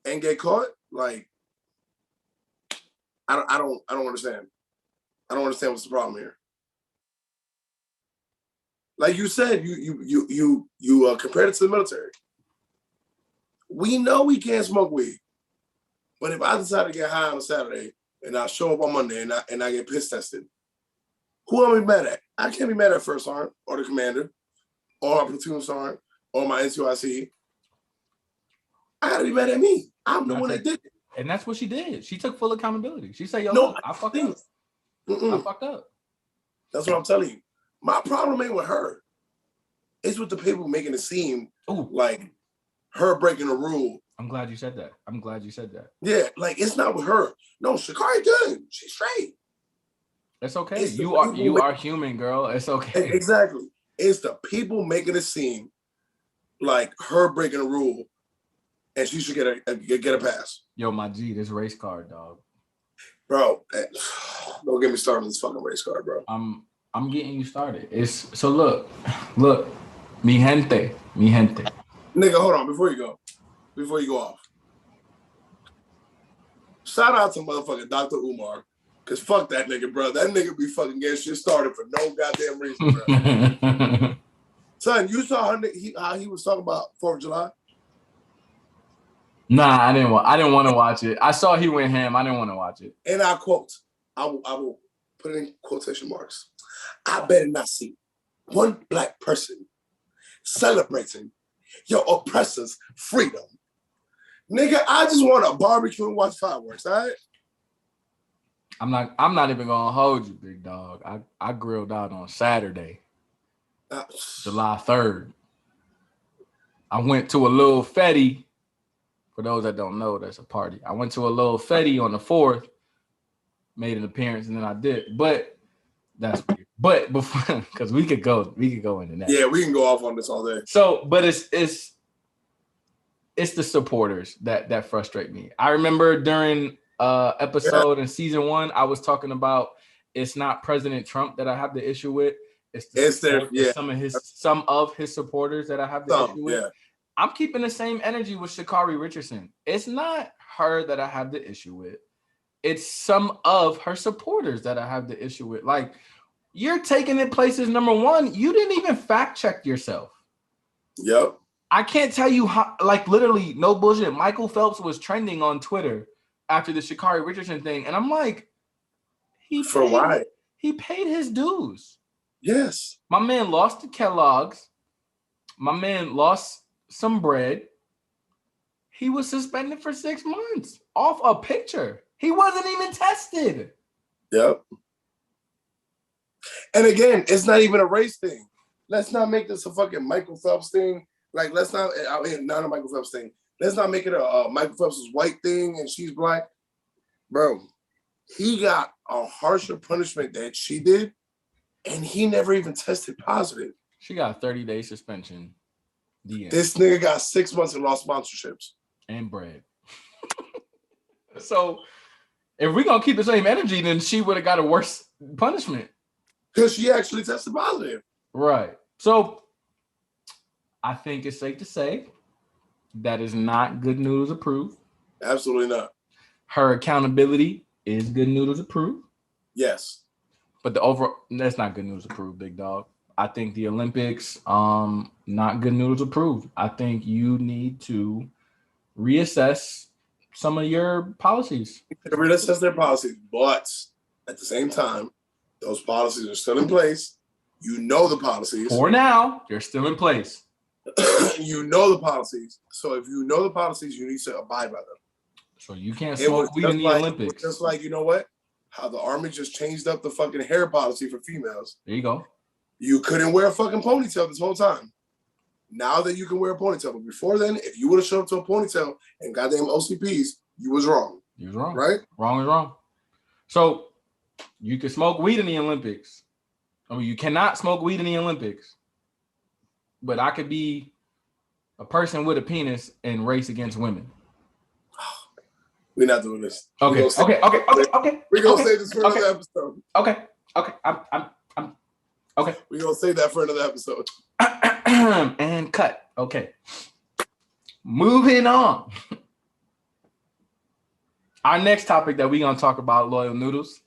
S2: and get caught, like, I don't understand. I don't understand what's the problem here. Like you said, you compared it to the military. We know we can't smoke weed, but if I decide to get high on a Saturday and I show up on Monday and I get piss tested, who am I mad at? I can't be mad at First Sergeant or the commander or my platoon sergeant or my NCOIC. I gotta be mad at me. I'm the one that did it.
S1: And that's what she did. She took full accountability. She said, yo,
S2: no,
S1: look, I fucked up. I fucked up.
S2: That's what I'm telling you. My problem ain't with her. It's with the people making it seem like her breaking a rule.
S1: I'm glad you said that.
S2: Yeah, like it's not with her. No, Sha'carri good. She's straight.
S1: It's okay. You are human, girl. It's okay.
S2: Exactly. It's the people making it seem like her breaking a rule and she should get a pass.
S1: Yo, my G, this race card, dog.
S2: Bro, don't get me started on this fucking race card, bro.
S1: I'm getting you started. So look, mi gente.
S2: Nigga, hold on, before you go off. Shout out to motherfucking Dr. Umar. Cause fuck that nigga, bro. That nigga be fucking getting shit started for no goddamn reason, bro. Son, you saw how he was talking about 4th of July?
S1: Nah, I didn't want to watch it. I saw he went ham. I didn't want to watch it.
S2: And I quote, I will put it in quotation marks. I better not see one black person celebrating your oppressor's freedom. Nigga, I just want to barbecue and watch fireworks, all right?
S1: I'm not even gonna hold you, big dog. I grilled out on Saturday, July 3rd. I went to a little fetty. For those that don't know, that's a party. I went to a little fetty on the 4th, made an appearance, and then I did. But that's weird. But before, because we could go into that.
S2: Yeah, we can go off on this all day.
S1: So, but it's the supporters that frustrate me. I remember during episode in season 1, I was talking about it's not President Trump that I have the issue with. Some of his supporters that I have the issue with. I'm keeping the same energy with Sha'Carri Richardson. It's not her that I have the issue with. It's some of her supporters that I have the issue with. Like, you're taking it places. Number one, you didn't even fact check yourself.
S2: Yep.
S1: I can't tell you how, like, literally, no bullshit. Michael Phelps was trending on Twitter after the Sha'Carri Richardson thing. And I'm like, he paid his dues.
S2: Yes.
S1: My man lost to Kellogg's. My man lost some bread. He was suspended for 6 months off a picture. He wasn't even tested.
S2: Yep. And again, it's not even a race thing. Let's not make this a fucking Michael Phelps thing. Like, let's not, I mean, not a Michael Phelps thing. Let's not make it a Michael Phelps' white thing and she's black. Bro, he got a harsher punishment than she did, and he never even tested positive.
S1: She got a 30-day suspension.
S2: This nigga got 6 months and lost sponsorships.
S1: And bread. So, if we're going to keep the same energy, then she would have got a worse punishment.
S2: Because she actually tested positive.
S1: Right. So, I think it's safe to say that is not Good Noodles approved.
S2: Absolutely not.
S1: Her accountability is Good Noodles approved.
S2: Yes.
S1: But that's not Good Noodles approved, big dog. I think the Olympics, not Good Noodles approved. I think you need to reassess some of your policies.
S2: Reassess their policies, but at the same time, those policies are still in place. You know the policies.
S1: For now, they're still in place.
S2: You know the policies. So if you know the policies, you need to abide by them.
S1: So you can't smoke weed in the Olympics.
S2: Just like, you know what? How the Army just changed up the fucking hair policy for females.
S1: There you go.
S2: You couldn't wear a fucking ponytail this whole time. Now that you can wear a ponytail. But before then, if you would have showed up to a ponytail and goddamn OCPs, you was wrong.
S1: You was wrong.
S2: Right?
S1: Wrong is wrong. So you can smoke weed in the Olympics. I mean, you cannot smoke weed in the Olympics. But I could be a person with a penis and race against women.
S2: We're not doing this.
S1: Okay.
S2: We're gonna save this for another episode.
S1: Okay. Okay.
S2: We're gonna save that for another episode.
S1: And cut. Okay. Moving on. Our next topic that we're gonna talk about, Loyal Noodles,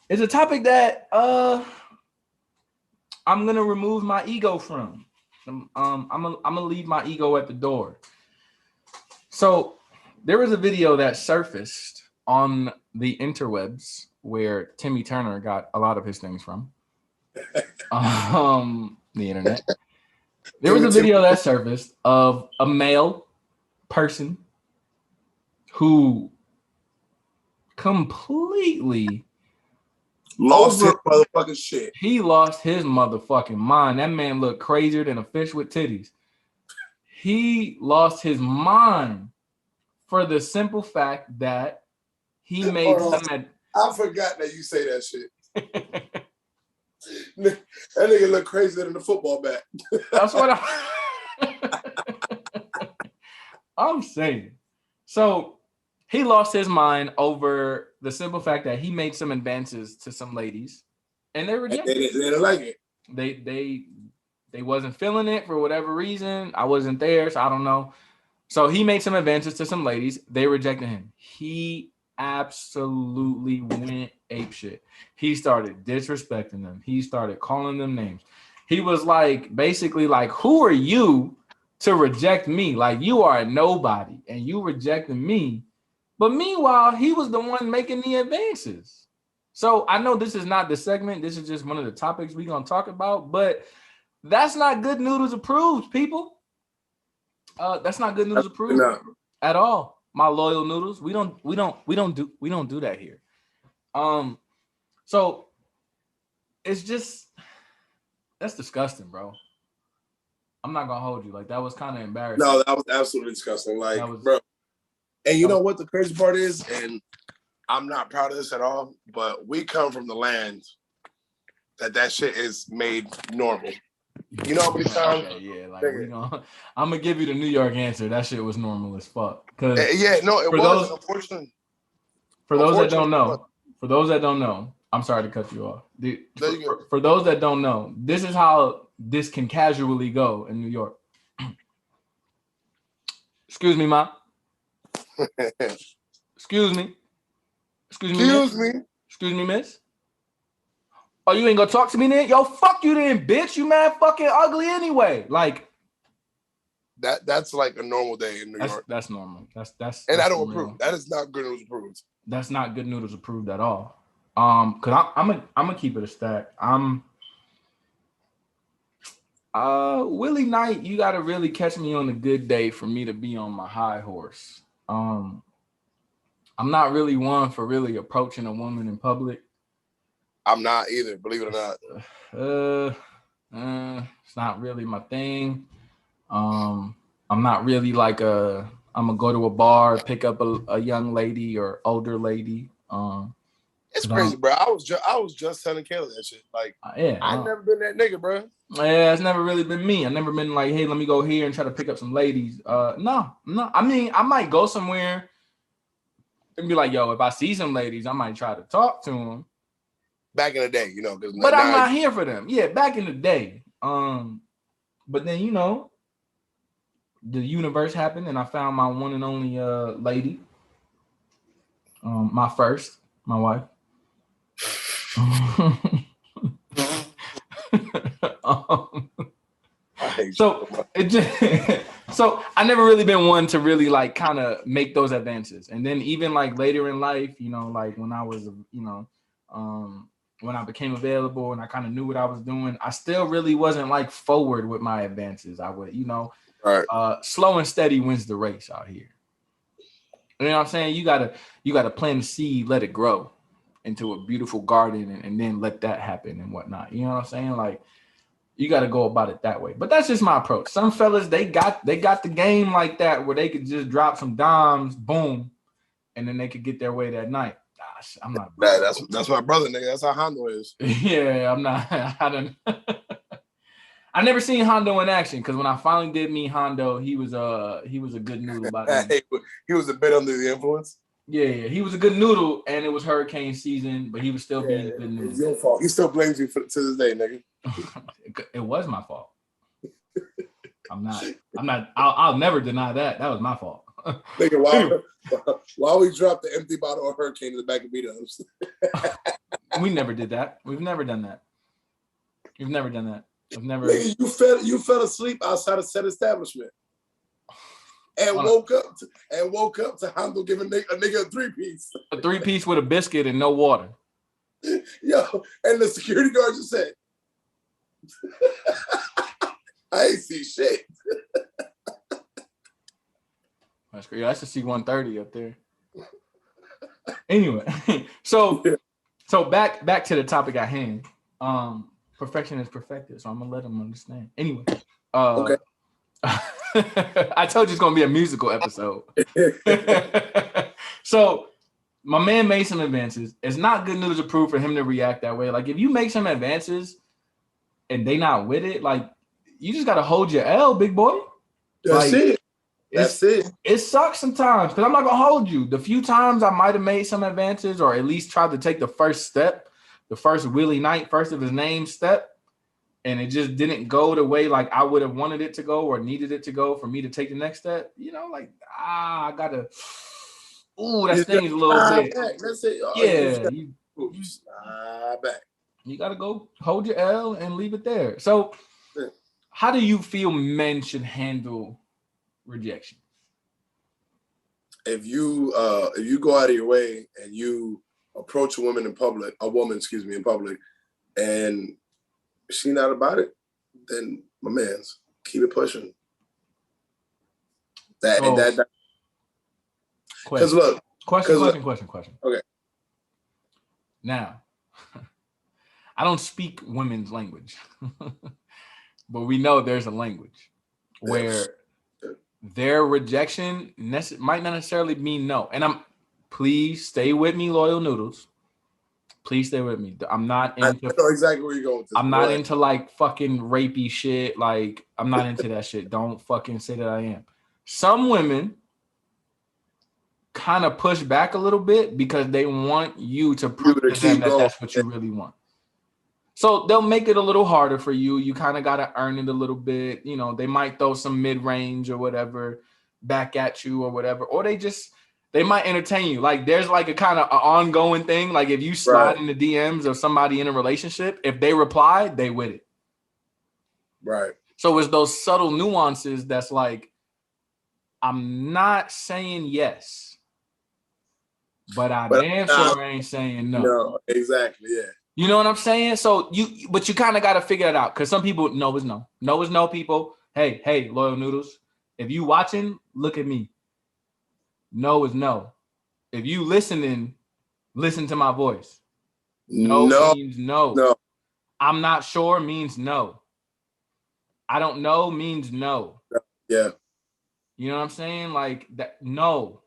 S1: is a topic that I'm gonna remove my ego from. I'm gonna leave my ego at the door. So there was a video that surfaced on the interwebs where Timmy Turner got a lot of his things from. The internet. There was a video that surfaced of a male person who completely
S2: lost his motherfucking shit.
S1: He lost his motherfucking mind. That man looked crazier than a fish with titties. He lost his mind for the simple fact that he made
S2: I forgot that you say that shit. That nigga look crazier than a football bat.
S1: That's what I'm saying. So he lost his mind over the simple fact that he made some advances to some ladies, and they rejected it.
S2: They didn't like it.
S1: They wasn't feeling it for whatever reason. I wasn't there, so I don't know. So he made some advances to some ladies. They rejected him. He absolutely went apeshit. He started disrespecting them. He started calling them names. He was like, basically like, who are you to reject me? Like, you are a nobody and you rejecting me. But meanwhile, he was the one making the advances. So I know this is not the segment. This is just one of the topics we're going to talk about, but that's not Good Noodles approved, people. That's not Good Noodles approved at all. My loyal noodles, we don't do that here. So it's just, that's disgusting, bro. I'm not gonna hold you. Like, that was kind of embarrassing.
S2: No, that was absolutely disgusting. Like, bro. And you know what the crazy part is? And I'm not proud of this at all, but we come from the land that shit is made normal. You know how many times?
S1: Okay, yeah, like I'm gonna give you the New York answer. That shit was normal as fuck.
S2: Yeah, no, it was. Unfortunately,
S1: for those that don't know, I'm sorry to cut you off. For those that don't know, this is how this can casually go in New York. Excuse me, ma. Excuse me.
S2: Excuse me.
S1: Excuse me, miss. Oh, you ain't gonna talk to me then? Yo, fuck you then, bitch. You mad fucking ugly anyway. Like
S2: that's like a normal day in New York.
S1: That's normal. That's
S2: and I don't approve. That is not Good Noodles approved.
S1: That's not Good Noodles approved at all. Cause I'm gonna keep it a stack. Willie Knight, you gotta really catch me on a good day for me to be on my high horse. I'm not really one for really approaching a woman in public.
S2: I'm not either, believe it or
S1: not. It's not really my thing. I'm not really like I'm gonna go to a bar, pick up a young lady or older lady.
S2: It's crazy, bro. I was just telling Kayla that shit. Like, I've never been that nigga, bro.
S1: Yeah, it's never really been me. I've never been like, hey, let me go here and try to pick up some ladies. No. I mean, I might go somewhere and be like, yo, if I see some ladies, I might try to talk to them.
S2: Back in the day, you know,
S1: but I'm not here for them. Yeah, back in the day. But then, you know, the universe happened and I found my one and only lady. My wife. So I never really been one to really like kind of make those advances. And then even like later in life, you know, like when I was, you know, when I became available and I kind of knew what I was doing, I still really wasn't like forward with my advances. I would, you know, slow and steady wins the race out here. You know what I'm saying? You gotta plant a seed, let it grow into a beautiful garden, and then let that happen and whatnot. You know what I'm saying? Like you got to go about it that way. But that's just my approach. Some fellas, they got the game like that where they could just drop some dimes, boom, and then they could get their way that night. Gosh, I'm not.
S2: That's my brother, nigga. That's how Hondo is.
S1: Yeah, I'm not. I never seen Hondo in action because when I finally did meet Hondo, he was a good noodle.
S2: He was a bit under the influence.
S1: Yeah, he was a good noodle, and it was hurricane season, but he was still being a good noodle.
S2: It's your fault. He still blames you to this day, nigga.
S1: It was my fault. I'm not. I'll never deny that. That was my fault.
S2: Nigga, while we dropped the empty bottle of hurricane in the back of B-dubs.
S1: We never did that. We've never done that. We've never done that. I've never.
S2: Nigga, you fell asleep outside a set establishment. And woke up to Hondo giving a nigga a 3-piece.
S1: A 3-piece with a biscuit and no water.
S2: Yo, and the security guard just said, I ain't see shit.
S1: That's great. That's a C-130 up there. Anyway, so back to the topic at hand. Perfection is perfected, so I'm gonna let them understand. Anyway, okay. I told you it's gonna be a musical episode. So my man made some advances. It's not Good Noodles approved for him to react that way. Like if you make some advances and they not with it, like you just gotta hold your L, big boy.
S2: That's it. That's it.
S1: It sucks sometimes because I'm not gonna hold you. The few times I might have made some advances or at least tried to take the first step, the first Willie Knight, first of his name step, and it just didn't go the way like I would have wanted it to go or needed it to go for me to take the next step. You know, like I gotta. Ooh, that stings a little bit.
S2: That's it.
S1: Yeah,
S2: back.
S1: You gotta go hold your L and leave it there. So, how do you feel men should handle rejection?
S2: If you go out of your way and you approach a woman in public, and she not about it, then my man's keep it pushing. Because look,
S1: question.
S2: Okay.
S1: Now, I don't speak women's language, but we know there's a language where their rejection might not necessarily mean no. And please stay with me, Loyal Noodles. Please stay with me. I'm not into.
S2: I know exactly where you're going with this.
S1: I'm not into like fucking rapey shit. Like I'm not into that shit. Don't fucking say that I am. Some women kind of push back a little bit because they want you to prove to them that that's what you really want. So they'll make it a little harder for you. You kind of got to earn it a little bit. You know, they might throw some mid-range or whatever. back at you or whatever, or they might entertain you. Like there's like a kind of ongoing thing. Like if you slide in the DMs of somebody in a relationship, if they reply, they with it.
S2: Right.
S1: So it's those subtle nuances that's like, I'm not saying yes, but damn sure ain't saying no.
S2: No, exactly. Yeah.
S1: You know what I'm saying? So you kind of got to figure it out, because some people no is no. No is no, people. Hey, Loyal Noodles. If you watching, look at me. No is no. If you listening, listen to my voice. No means no.
S2: No.
S1: I'm not sure means no. I don't know means no.
S2: Yeah.
S1: You know what I'm saying? Like that. No.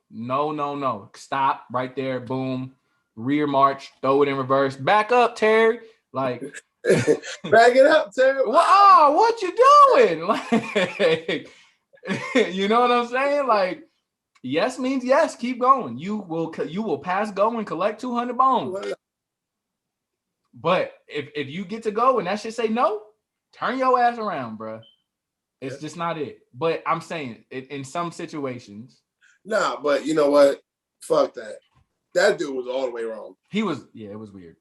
S1: Stop right there. Boom. Rear march. Throw it in reverse. Back up, Terry. Like,
S2: back it up, Terry.
S1: Wow, what you doing? Like, you know what I'm saying? Like, yes means yes. Keep going. You will pass go and collect 200 bones. But if you get to go and that shit say no, turn your ass around, bro. It's just not it. But I'm saying in some situations.
S2: Nah, but you know what? Fuck that. That dude was all the way wrong.
S1: He was, it was weird.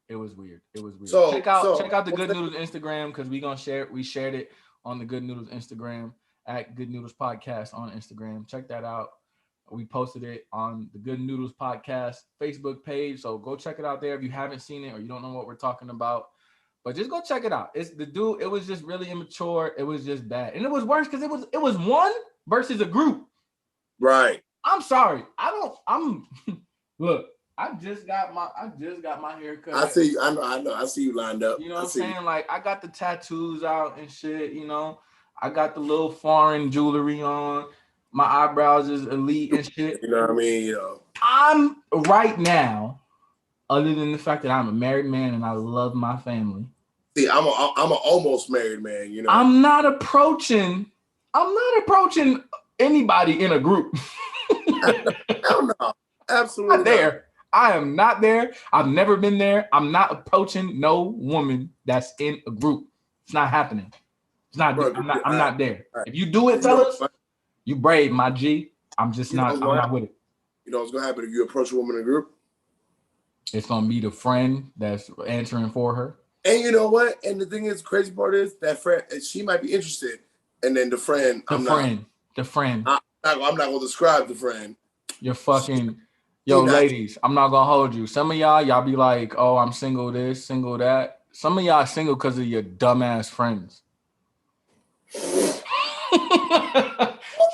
S1: So check out the Good Noodles Instagram, because we shared it on the Good Noodles Instagram at Good Noodles Podcast on Instagram. Check that out. We posted it on the Good Noodles Podcast Facebook page. So go check it out there if you haven't seen it or you don't know what we're talking about. But just go check it out. It's the dude. It was just really immature. It was just bad, and it was worse because it was one versus a group.
S2: Right.
S1: I'm sorry. Look. I just got my hair cut.
S2: I see. I know. I see you lined up.
S1: You know what I'm saying? Like I got the tattoos out and shit. You know, I got the little foreign jewelry on. My eyebrows is elite and shit.
S2: You know what I mean? You know.
S1: I'm right now, other than the fact that I'm a married man and I love my family.
S2: See, I'm a almost married man. You know.
S1: I'm not approaching anybody in a group.
S2: Hell no. Absolutely
S1: not there. I am not there. I've never been there. I'm not approaching no woman that's in a group. It's not happening. It's not. Bro, I'm not there. Right. If you do it, fellas, you brave, my G. I'm just not. I'm not with it.
S2: You know what's gonna happen if you approach a woman in a group?
S1: It's gonna be the friend that's answering for her.
S2: And you know what? And the thing is, the crazy part is that friend. She might be interested, and then the friend. I'm not gonna describe the friend.
S1: You're fucking. Yo, ladies, I'm not gonna hold you. Some of y'all be like, oh, I'm single this, single that. Some of y'all single because of your dumbass friends.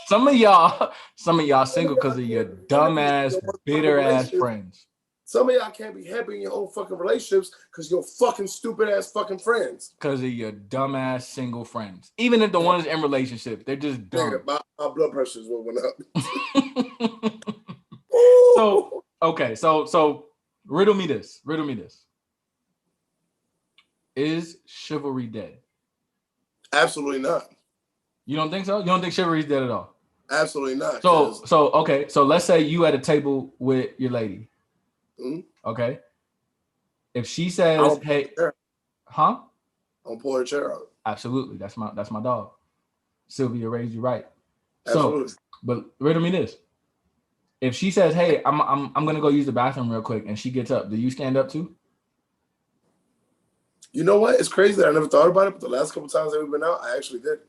S1: Some of y'all single because of your dumbass, bitter ass friends.
S2: Some of y'all can't be happy in your own fucking relationships because you're fucking stupid ass fucking friends.
S1: Because of your dumbass single friends. Even if the ones in relationships, they're just dumb.
S2: My blood pressure is what went up.
S1: So okay, so riddle me this. Is chivalry dead?
S2: Absolutely not.
S1: You don't think so? You don't think chivalry is dead at all?
S2: Absolutely not.
S1: So okay, so let's say you at a table with your lady.
S2: Mm-hmm.
S1: Okay. If she says, "Hey," huh?
S2: I'll pour a chair out.
S1: Absolutely, that's my dog. Sylvia raised you right.
S2: Absolutely.
S1: So, but riddle me this. If she says, "Hey, I'm gonna go use the bathroom real quick," and she gets up, do you stand up too?
S2: You know what? It's crazy that I never thought about it, but the last couple times that we've been out, I actually did.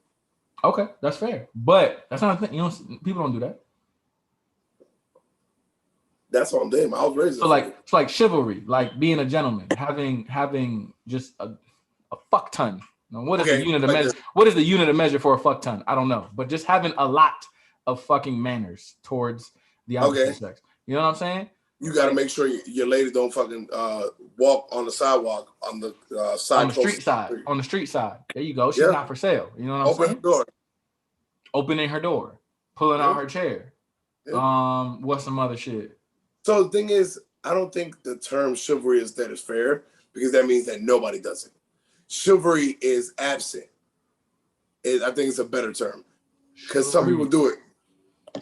S1: Okay, that's fair, but that's not a thing. You know, people don't do that.
S2: That's what I'm doing. I was raised.
S1: So it's like chivalry, like being a gentleman, having just a fuck ton. Now, what is the unit of measure? What is the unit of measure for a fuck ton? I don't know, but just having a lot of fucking manners towards the opposite sex. You know what I'm saying?
S2: You got to make sure your lady don't fucking walk on the sidewalk on the side.
S1: On the street side. On the street side. There you go. She's not for sale. You know what I'm saying?
S2: Open her door.
S1: Opening her door. Pulling out her chair. Yeah. What's some other shit?
S2: So the thing is, I don't think the term chivalry is that is fair, because that means that nobody does it. Chivalry is absent. I think it's a better term, because some people do it.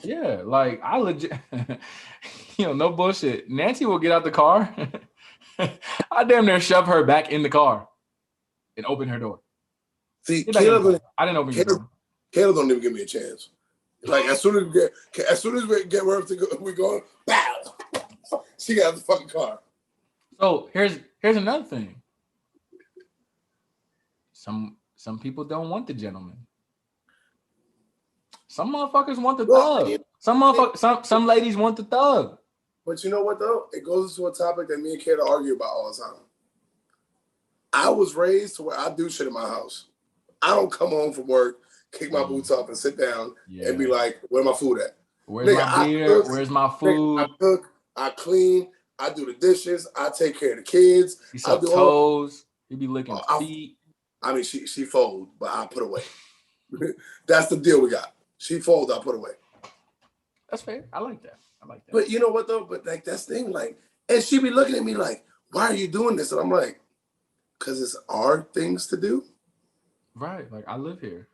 S1: Yeah, like I legit, no bullshit. Nancy will get out the car. I damn near shove her back in the car and open her door.
S2: See, Caleb,
S1: I didn't open your door.
S2: Caleb don't even give me a chance. Like as soon as we get ready to go, we go, bow. She got the fucking car.
S1: So here's another thing. Some people don't want the gentleman. Some motherfuckers want the thug. Some ladies want the thug.
S2: But you know what though? It goes into a topic that me and Kayla argue about all the time. I was raised to where I do shit in my house. I don't come home from work, kick my boots off, and sit down and be like, "Where my food at?
S1: Where's my beer? Where's my food?"
S2: I cook, I clean, I do the dishes, I take care of the kids.
S1: You suck toes. You be licking feet.
S2: I mean, she fold, but I put away. That's the deal we got. She folds, I put away.
S1: That's fair. I like that.
S2: But you know what though? But like that's the thing, like, and she be looking at me like, "Why are you doing this?" And I'm like, "Cause it's our things to do."
S1: Right. Like I live here.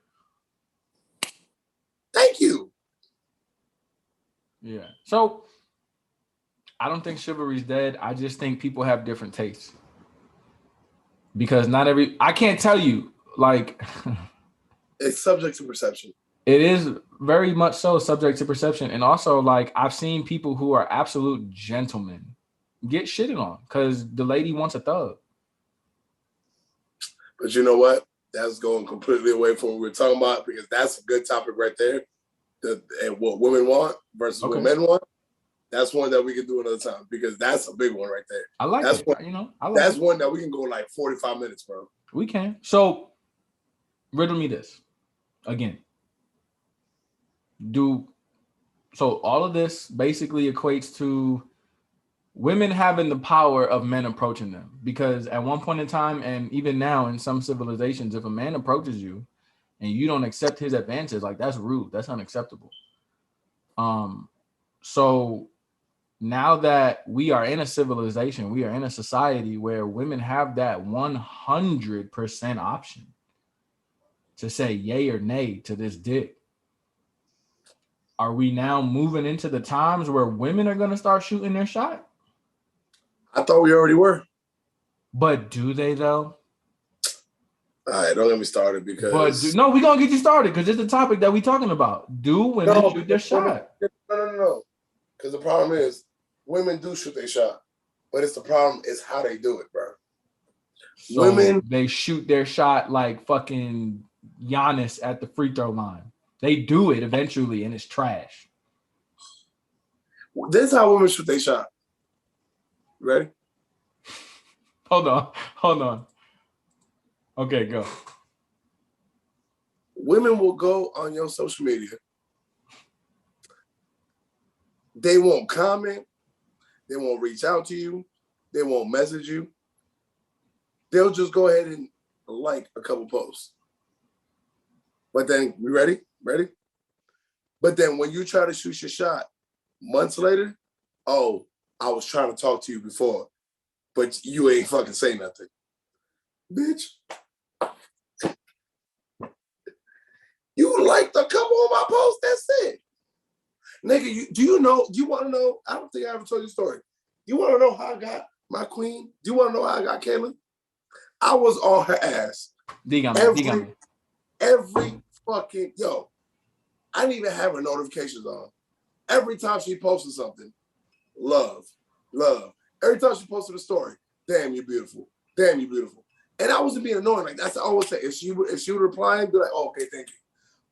S2: Thank you.
S1: Yeah. So I don't think chivalry's dead. I just think people have different tastes. Because I can't tell you, like
S2: it's subject to perception.
S1: It is very much so subject to perception. And also, like, I've seen people who are absolute gentlemen get shitted on because the lady wants a thug.
S2: But you know what? That's going completely away from what we're talking about because that's a good topic right there. And what women want versus what men want. That's one that we can do another time because that's a big one right there.
S1: I like
S2: that's
S1: it.
S2: One, that's one that we can go like 45 minutes, bro.
S1: We can. So, riddle me this again. So all of this basically equates to women having the power of men approaching them, because at one point in time, and even now in some civilizations, if a man approaches you and you don't accept his advances, like that's rude, that's unacceptable. So now that we are in a civilization, we are in a society where women have that 100% option to say yay or nay to this dick. Are we now moving into the times where women are going to start shooting their shot?
S2: I thought we already were.
S1: But do they, though?
S2: All right, don't get me started because...
S1: no, we're going to get you started because it's the topic that we're talking about. Do women shoot their shot?
S2: No. Because the problem is women do shoot their shot. But it's the problem is how they do it, bro.
S1: So women... They shoot their shot like fucking Giannis at the free throw line. They do it eventually, and it's trash.
S2: This is how women shoot their shot. Ready?
S1: Hold on. Okay, go.
S2: Women will go on your social media. They won't comment. They won't reach out to you. They won't message you. They'll just go ahead and like a couple posts. But then, you ready? But then when you try to shoot your shot months later, oh, I was trying to talk to you before, but you ain't fucking say nothing. Bitch. You liked a couple of my posts, that's it. Nigga, do you want to know? I don't think I ever told you the story. You want to know how I got my queen? Do you want to know how I got Kayla? I was on her ass. Every fucking, I didn't even have her notifications on. Every time she posted something, love. Every time she posted a story, damn, you're beautiful. And I wasn't being annoying. Like, that's what I always say. If she would reply and be like, oh, okay, thank you.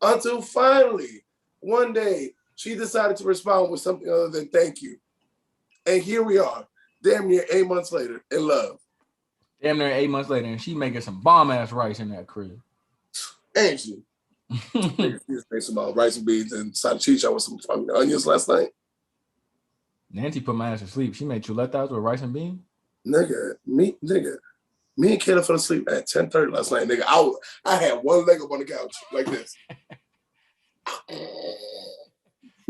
S2: Until finally, one day, she decided to respond with something other than thank you. And here we are, damn near 8 months later, in love.
S1: Damn near 8 months later, and she making some bomb-ass rice in that crib.
S2: Ain't she? She made some rice and beans and salchicha with some fucking onions last night.
S1: Nancy put my ass to sleep. She made chuletas with rice and beans.
S2: Nigga, me and Kayla fell asleep at 10:30 last night. Nigga, I had one leg up on the couch like this.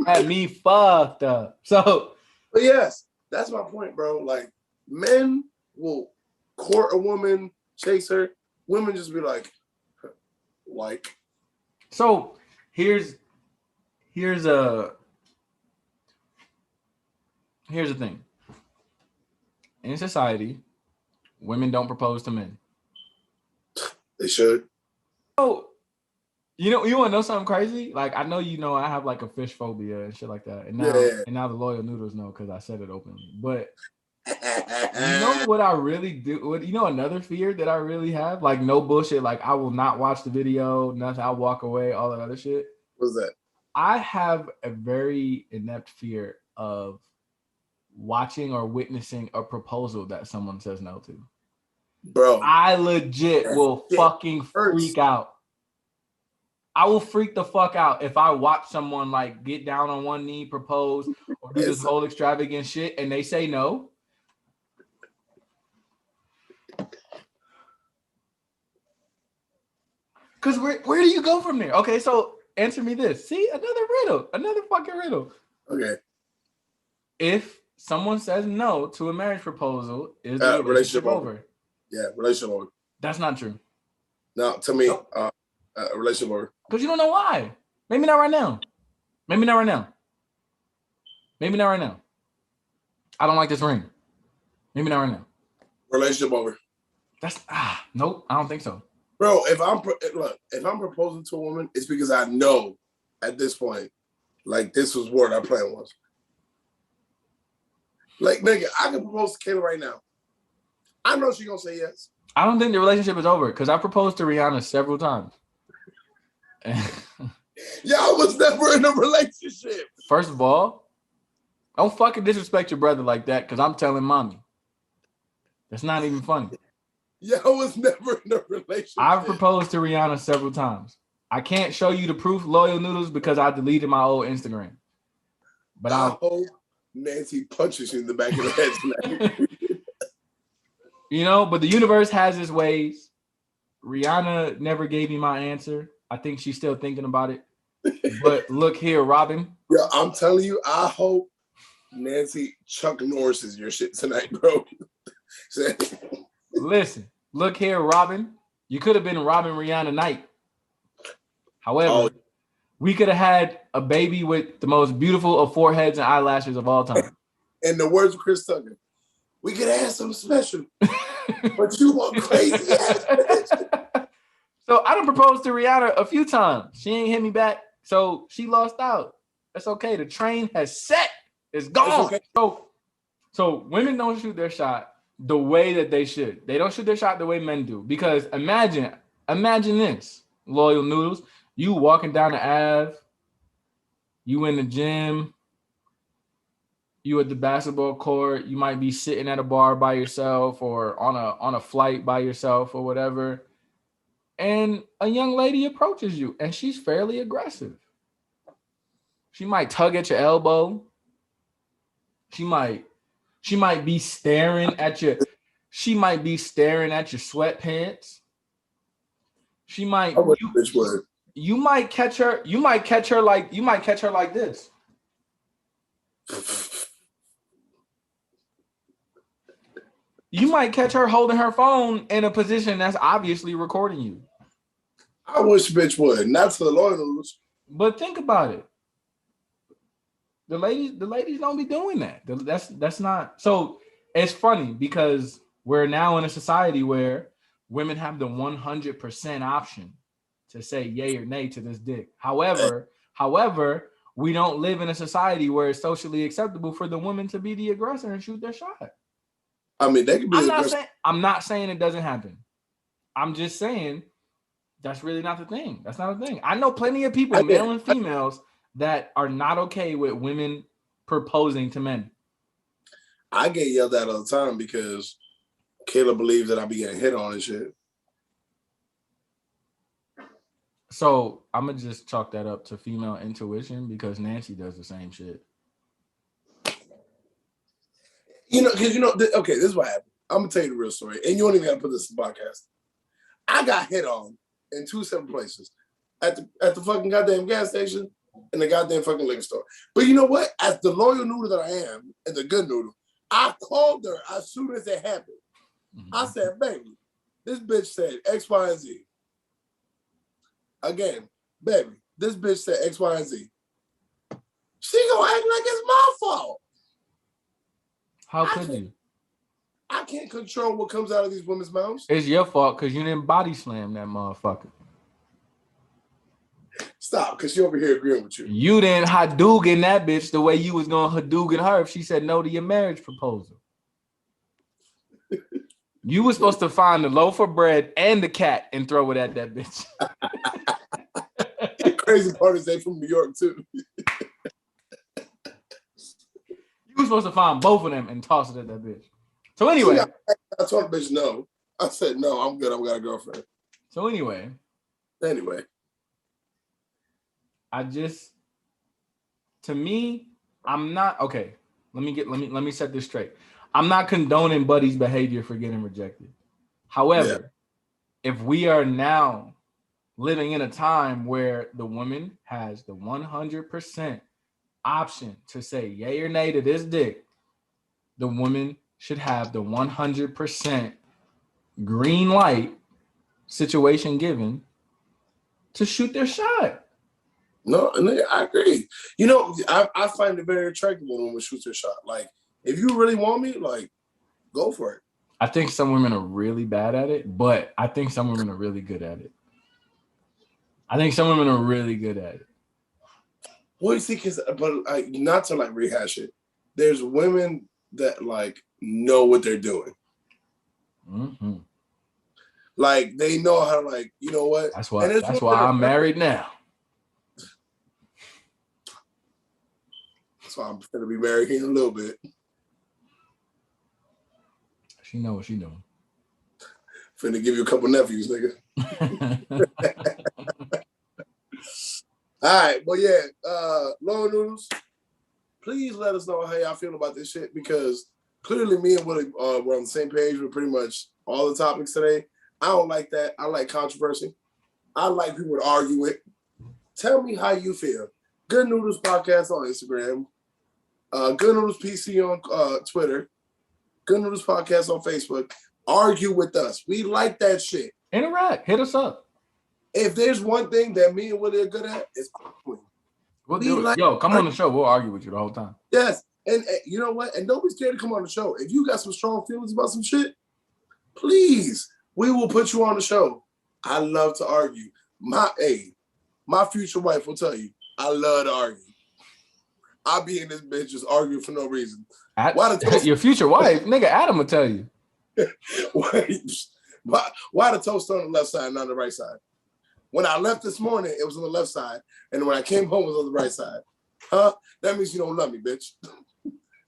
S1: Had me fucked up. So,
S2: but yes, that's my point, bro. Like, men will court a woman, chase her. Women just be like.
S1: So here's the thing. In society, women don't propose to men.
S2: They should.
S1: You want to know something crazy? Like, I know I have like a fish phobia and shit like that. And now the Loyal Noodles know because I said it openly. But you know what I really do? Another fear that I really have? Like, no bullshit. Like, I will not watch the video, nothing. I'll walk away, all that other shit.
S2: What's that?
S1: I have a very inept fear of watching or witnessing a proposal that someone says no to.
S2: Bro.
S1: I legit will fucking freak out. I will freak the fuck out if I watch someone like get down on one knee, propose, or do this whole extravagant shit, and they say no. Because where do you go from there? Okay, so answer me this. See, another fucking riddle.
S2: Okay.
S1: If someone says no to a marriage proposal, is the relationship over?
S2: Yeah, relationship over.
S1: That's not true.
S2: No, to me, relationship over.
S1: Because you don't know why. Maybe not right now. I don't like this ring. Maybe not right now.
S2: Relationship over.
S1: Nope, I don't think so.
S2: Bro, if I'm proposing to a woman, it's because I know at this point, like, this was what our plan was. Like, nigga, I can propose to Kayla right now. I know she's gonna say yes.
S1: I don't think the relationship is over because I proposed to Rihanna several times.
S2: Y'all was never in a relationship.
S1: First of all, don't fucking disrespect your brother like that because I'm telling mommy. That's not even funny.
S2: Y'all was never in a relationship.
S1: I've proposed to Rihanna several times. I can't show you the proof, Loyal Noodles, because I deleted my old Instagram. But
S2: I hope Nancy punches you in the back of the head tonight.
S1: But the universe has its ways. Rihanna never gave me my answer. I think she's still thinking about it. But look here, Robin.
S2: Yeah, I'm telling you, I hope Nancy Chuck Norris's your shit tonight, bro.
S1: Listen, look here, Robin. You could have been Robin Rihanna Knight. However, we could have had a baby with the most beautiful of foreheads and eyelashes of all time.
S2: In the words of Chris Tucker, we could have something special, but you want crazy ass bitch.
S1: So I done proposed to Rihanna a few times. She ain't hit me back, so she lost out. That's okay. The train has set. It's gone. Okay. So women don't shoot their shot the way that they should. They don't shoot their shot the way men do. Because imagine this, Loyal Noodles. You walking down the Ave, you in the gym, you at the basketball court, you might be sitting at a bar by yourself or on a flight by yourself or whatever. And a young lady approaches you and she's fairly aggressive. She might tug at your elbow. She might be staring at your sweatpants. She might you might catch her like this. You might catch her holding her phone in a position that's obviously recording you.
S2: I wish bitch would. Not to the Loyal Noodles.
S1: But think about it. The ladies don't be doing that. That's not. So it's funny because we're now in a society where women have the 100% option to say yay or nay to this dick. However, we don't live in a society where it's socially acceptable for the women to be the aggressor and shoot their shot.
S2: I mean, they can be.
S1: I'm not saying it doesn't happen. I'm just saying that's really not the thing. That's not a thing. I know plenty of people, male and females, that are not okay with women proposing to men.
S2: I get yelled at all the time because Kayla believes that I be getting hit on and shit.
S1: So I'm gonna just chalk that up to female intuition because Nancy does the same shit.
S2: Okay, this is what happened. I'm gonna tell you the real story, and you don't even gotta put this in the podcast. I got hit on in 2 separate places, at the fucking goddamn gas station and the goddamn fucking liquor store. But you know what? As the Loyal Noodle that I am, and the Good Noodle, I called her as soon as it happened. Mm-hmm. I said, baby, this bitch said X, Y, and Z. Again, baby, this bitch said X, Y, and Z. She gonna act like it's my fault.
S1: How could you?
S2: I can't control what comes out of these women's mouths.
S1: It's your fault because you didn't body slam that motherfucker.
S2: Stop, because she over here agreeing with you.
S1: You didn't Hadouken that bitch the way you was going to Hadouken her if she said no to your marriage proposal. You were supposed to find the loaf of bread and the cat and throw it at that bitch.
S2: Crazy part is they from New York, too.
S1: You were supposed to find both of them and toss it at that bitch. So anyway.
S2: I told the bitch no. I said, no, I'm good. I've got a girlfriend.
S1: So anyway. To me, I'm not okay. Let me set this straight. I'm not condoning Buddy's behavior for getting rejected. However, if we are now living in a time where the woman has the 100% option to say yay or nay to this dick, the woman should have the 100% green light, situation given, to shoot their shot.
S2: No, I agree. You know, I find it very attractive when a woman shoots her shot. Like, if you really want me, like, go for it.
S1: I think some women are really bad at it, but I think some women are really good at it.
S2: Well, you see, but like, not to like rehash it, there's women that like know what they're doing.
S1: Mm-hmm.
S2: Like, they know how to, like, you know what?
S1: That's why I'm married now.
S2: That's why I'm going to be married here in a little bit.
S1: She know what she doing.
S2: Finna give you a couple nephews, nigga. All right, well, yeah, Loyal Noodles, please let us know how y'all feel about this shit, because clearly me and Willie were on the same page with pretty much all the topics today. I don't like that. I like controversy. I like people to argue with. Tell me how you feel. Good Noodles Podcast on Instagram. Good Noodles PC on Twitter. Good Noodles Podcast on Facebook. Argue with us. We like that shit.
S1: Interact. Hit us up.
S2: If there's one thing that me and Willie are good at, it's arguing.
S1: We'll do it. Yo, come on the show. We'll argue with you the whole time.
S2: Yes. And you know what? And don't be scared to come on the show. If you got some strong feelings about some shit, please, we will put you on the show. I love to argue. My future wife will tell you, I love to argue. I'll be in this bitch just arguing for no reason.
S1: Your future wife? Nigga, Adam will tell you.
S2: Why the toast on the left side, not the right side? When I left this morning, it was on the left side. And when I came home, it was on the right side. Huh? That means you don't love me, bitch.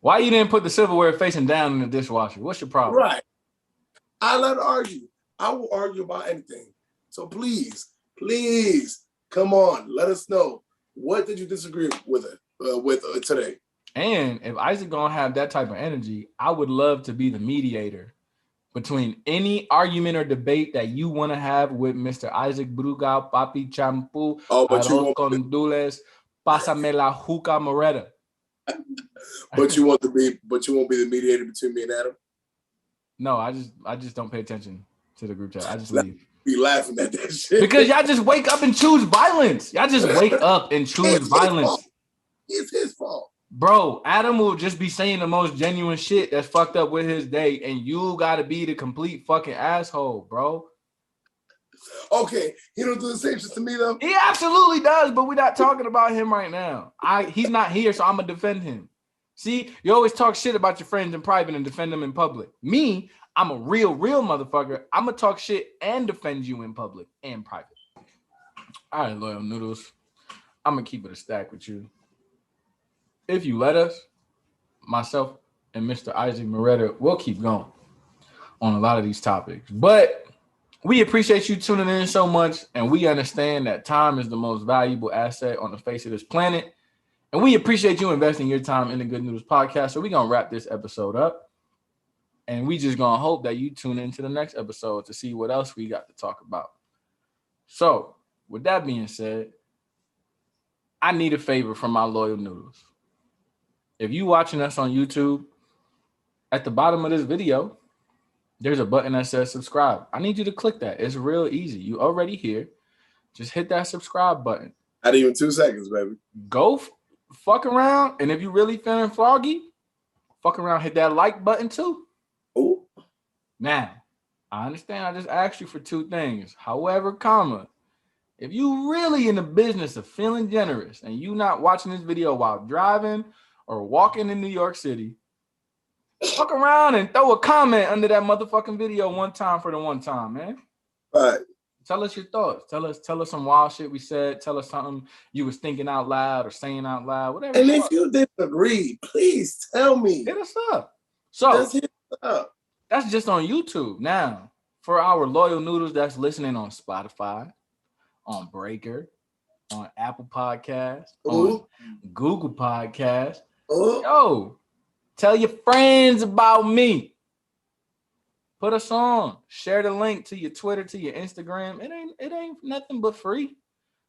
S1: Why you didn't put the silverware facing down in the dishwasher? What's your problem?
S2: Right. I love to argue. I will argue about anything. So please, come on. Let us know. What did you disagree with today? And
S1: if Isaac gonna have that type of energy, I would love to be the mediator between any argument or debate that you want to have with Mr. Isaac Brugal, Papi Champu, Arroz con Dules, Pásame la Juca Moreta.
S2: But you won't be the mediator between me and Adam?
S1: No, I just don't pay attention to the group chat. I just leave.
S2: Be laughing at that shit.
S1: Because y'all just wake up and choose violence. Y'all just wake up and choose violence.
S2: It's his fault.
S1: Bro, Adam will just be saying the most genuine shit that's fucked up with his day, and you gotta be the complete fucking asshole, bro.
S2: Okay, he don't do the same shit to me though.
S1: He absolutely does, but we're not talking about him right now. He's not here, so I'm gonna defend him. See, you always talk shit about your friends in private and defend them in public. Me, I'm a real motherfucker. I'm gonna talk shit and defend you in public and private. All right, Loyal Noodles. I'm gonna keep it a stack with you. If you let us, myself and Mr. Isaac Moreta will keep going on a lot of these topics. But we appreciate you tuning in so much, and we understand that time is the most valuable asset on the face of this planet. And we appreciate you investing your time in the Good Noodles Podcast. So we're going to wrap this episode up. And we just going to hope that you tune into the next episode to see what else we got to talk about. So with that being said, I need a favor from my Loyal Noodles. If you watching us on YouTube, at the bottom of this video, there's a button that says subscribe. I need you to click that. It's real easy. You already here. Just hit that subscribe button.
S2: Not even 2 seconds, baby.
S1: Go fuck around. And if you really feeling froggy, fuck around, hit that like button too.
S2: Ooh.
S1: Now, I understand I just asked you for 2 things. However, If you really in the business of feeling generous and you not watching this video while driving or walking in New York City, fuck around and throw a comment under that motherfucking video one time for the one time, man.
S2: Right.
S1: Tell us your thoughts. Tell us some wild shit we said. Tell us something you was thinking out loud or saying out loud, whatever.
S2: And if you didn't agree, please tell me.
S1: Hit us up. So
S2: just hit us up.
S1: That's just on YouTube. Now, for our loyal noodles that's listening on Spotify, on Breaker, on Apple Podcasts, on Google Podcasts, yo, tell your friends about me. Put us on. Share the link to your Twitter, to your Instagram. It ain't nothing but free.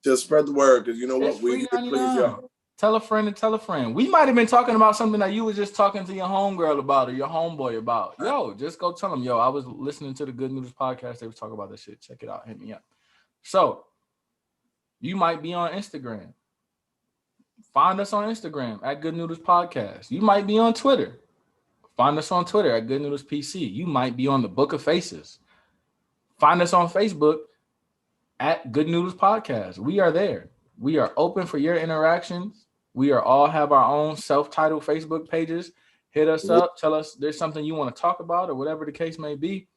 S2: Just spread the word, because you know what?
S1: We please y'all. Tell a friend and tell a friend. We might have been talking about something that you was just talking to your homegirl about or your homeboy about. Yo, just go tell them, yo, I was listening to the Good Noodles podcast. They was talking about this shit. Check it out. Hit me up. So you might be on Instagram. Find us on Instagram at Good Noodles Podcast. You might be on Twitter. Find us on Twitter at Good Noodles PC. You might be on the Book of Faces. Find us on Facebook at Good Noodles Podcast. We are there. We are open for your interactions. We are all have our own self-titled Facebook pages. Hit us up. Tell us there's something you want to talk about or whatever the case may be.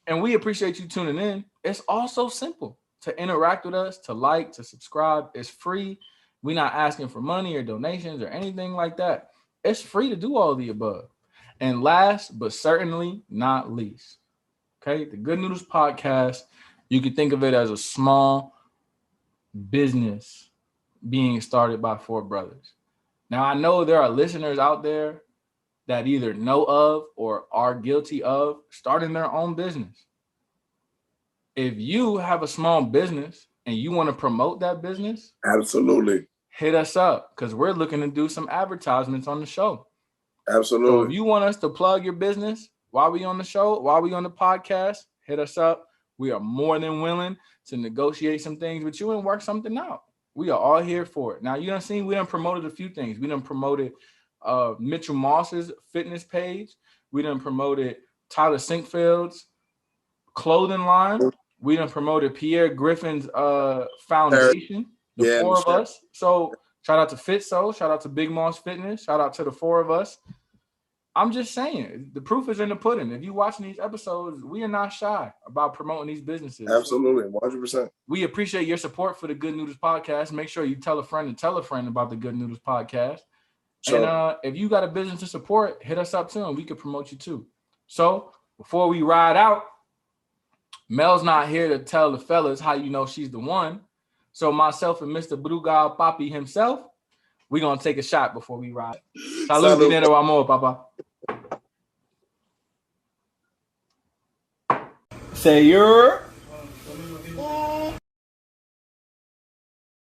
S1: And we appreciate you tuning in. It's also simple to interact with us, to like, to subscribe. It's free. We're not asking for money or donations or anything like that. It's free to do all of the above. And last, but certainly not least, okay, the Good Noodles Podcast, you can think of it as a small business being started by four brothers. Now, I know there are listeners out there that either know of or are guilty of starting their own business. If you have a small business and you want to promote that business,
S2: absolutely,
S1: hit us up because we're looking to do some advertisements on the show.
S2: Absolutely.
S1: So if you want us to plug your business while we on the show, while we on the podcast, hit us up. We are more than willing to negotiate some things with you and work something out. We are all here for it. Now, you done seen we done promoted a few things. We done promoted Mitchell Moss's fitness page. We done promoted Tyler Sinkfield's clothing line. We done promoted Pierre Griffin's foundation, the four of us. So shout out to Fitso, shout out to Big Moss Fitness, shout out to the four of us. I'm just saying, the proof is in the pudding. If you're watching these episodes, we are not shy about promoting these businesses.
S2: Absolutely, 100%.
S1: We appreciate your support for the Good Noodles Podcast. Make sure you tell a friend about the Good Noodles Podcast. Sure. And if you got a business to support, hit us up too, and we can promote you too. So before we ride out, Mel's not here to tell the fellas how you know she's the one. So myself and Mr. Brugal Papi himself, we're going to take a shot before we ride. Salud, dinero, amor, papa. Say you're...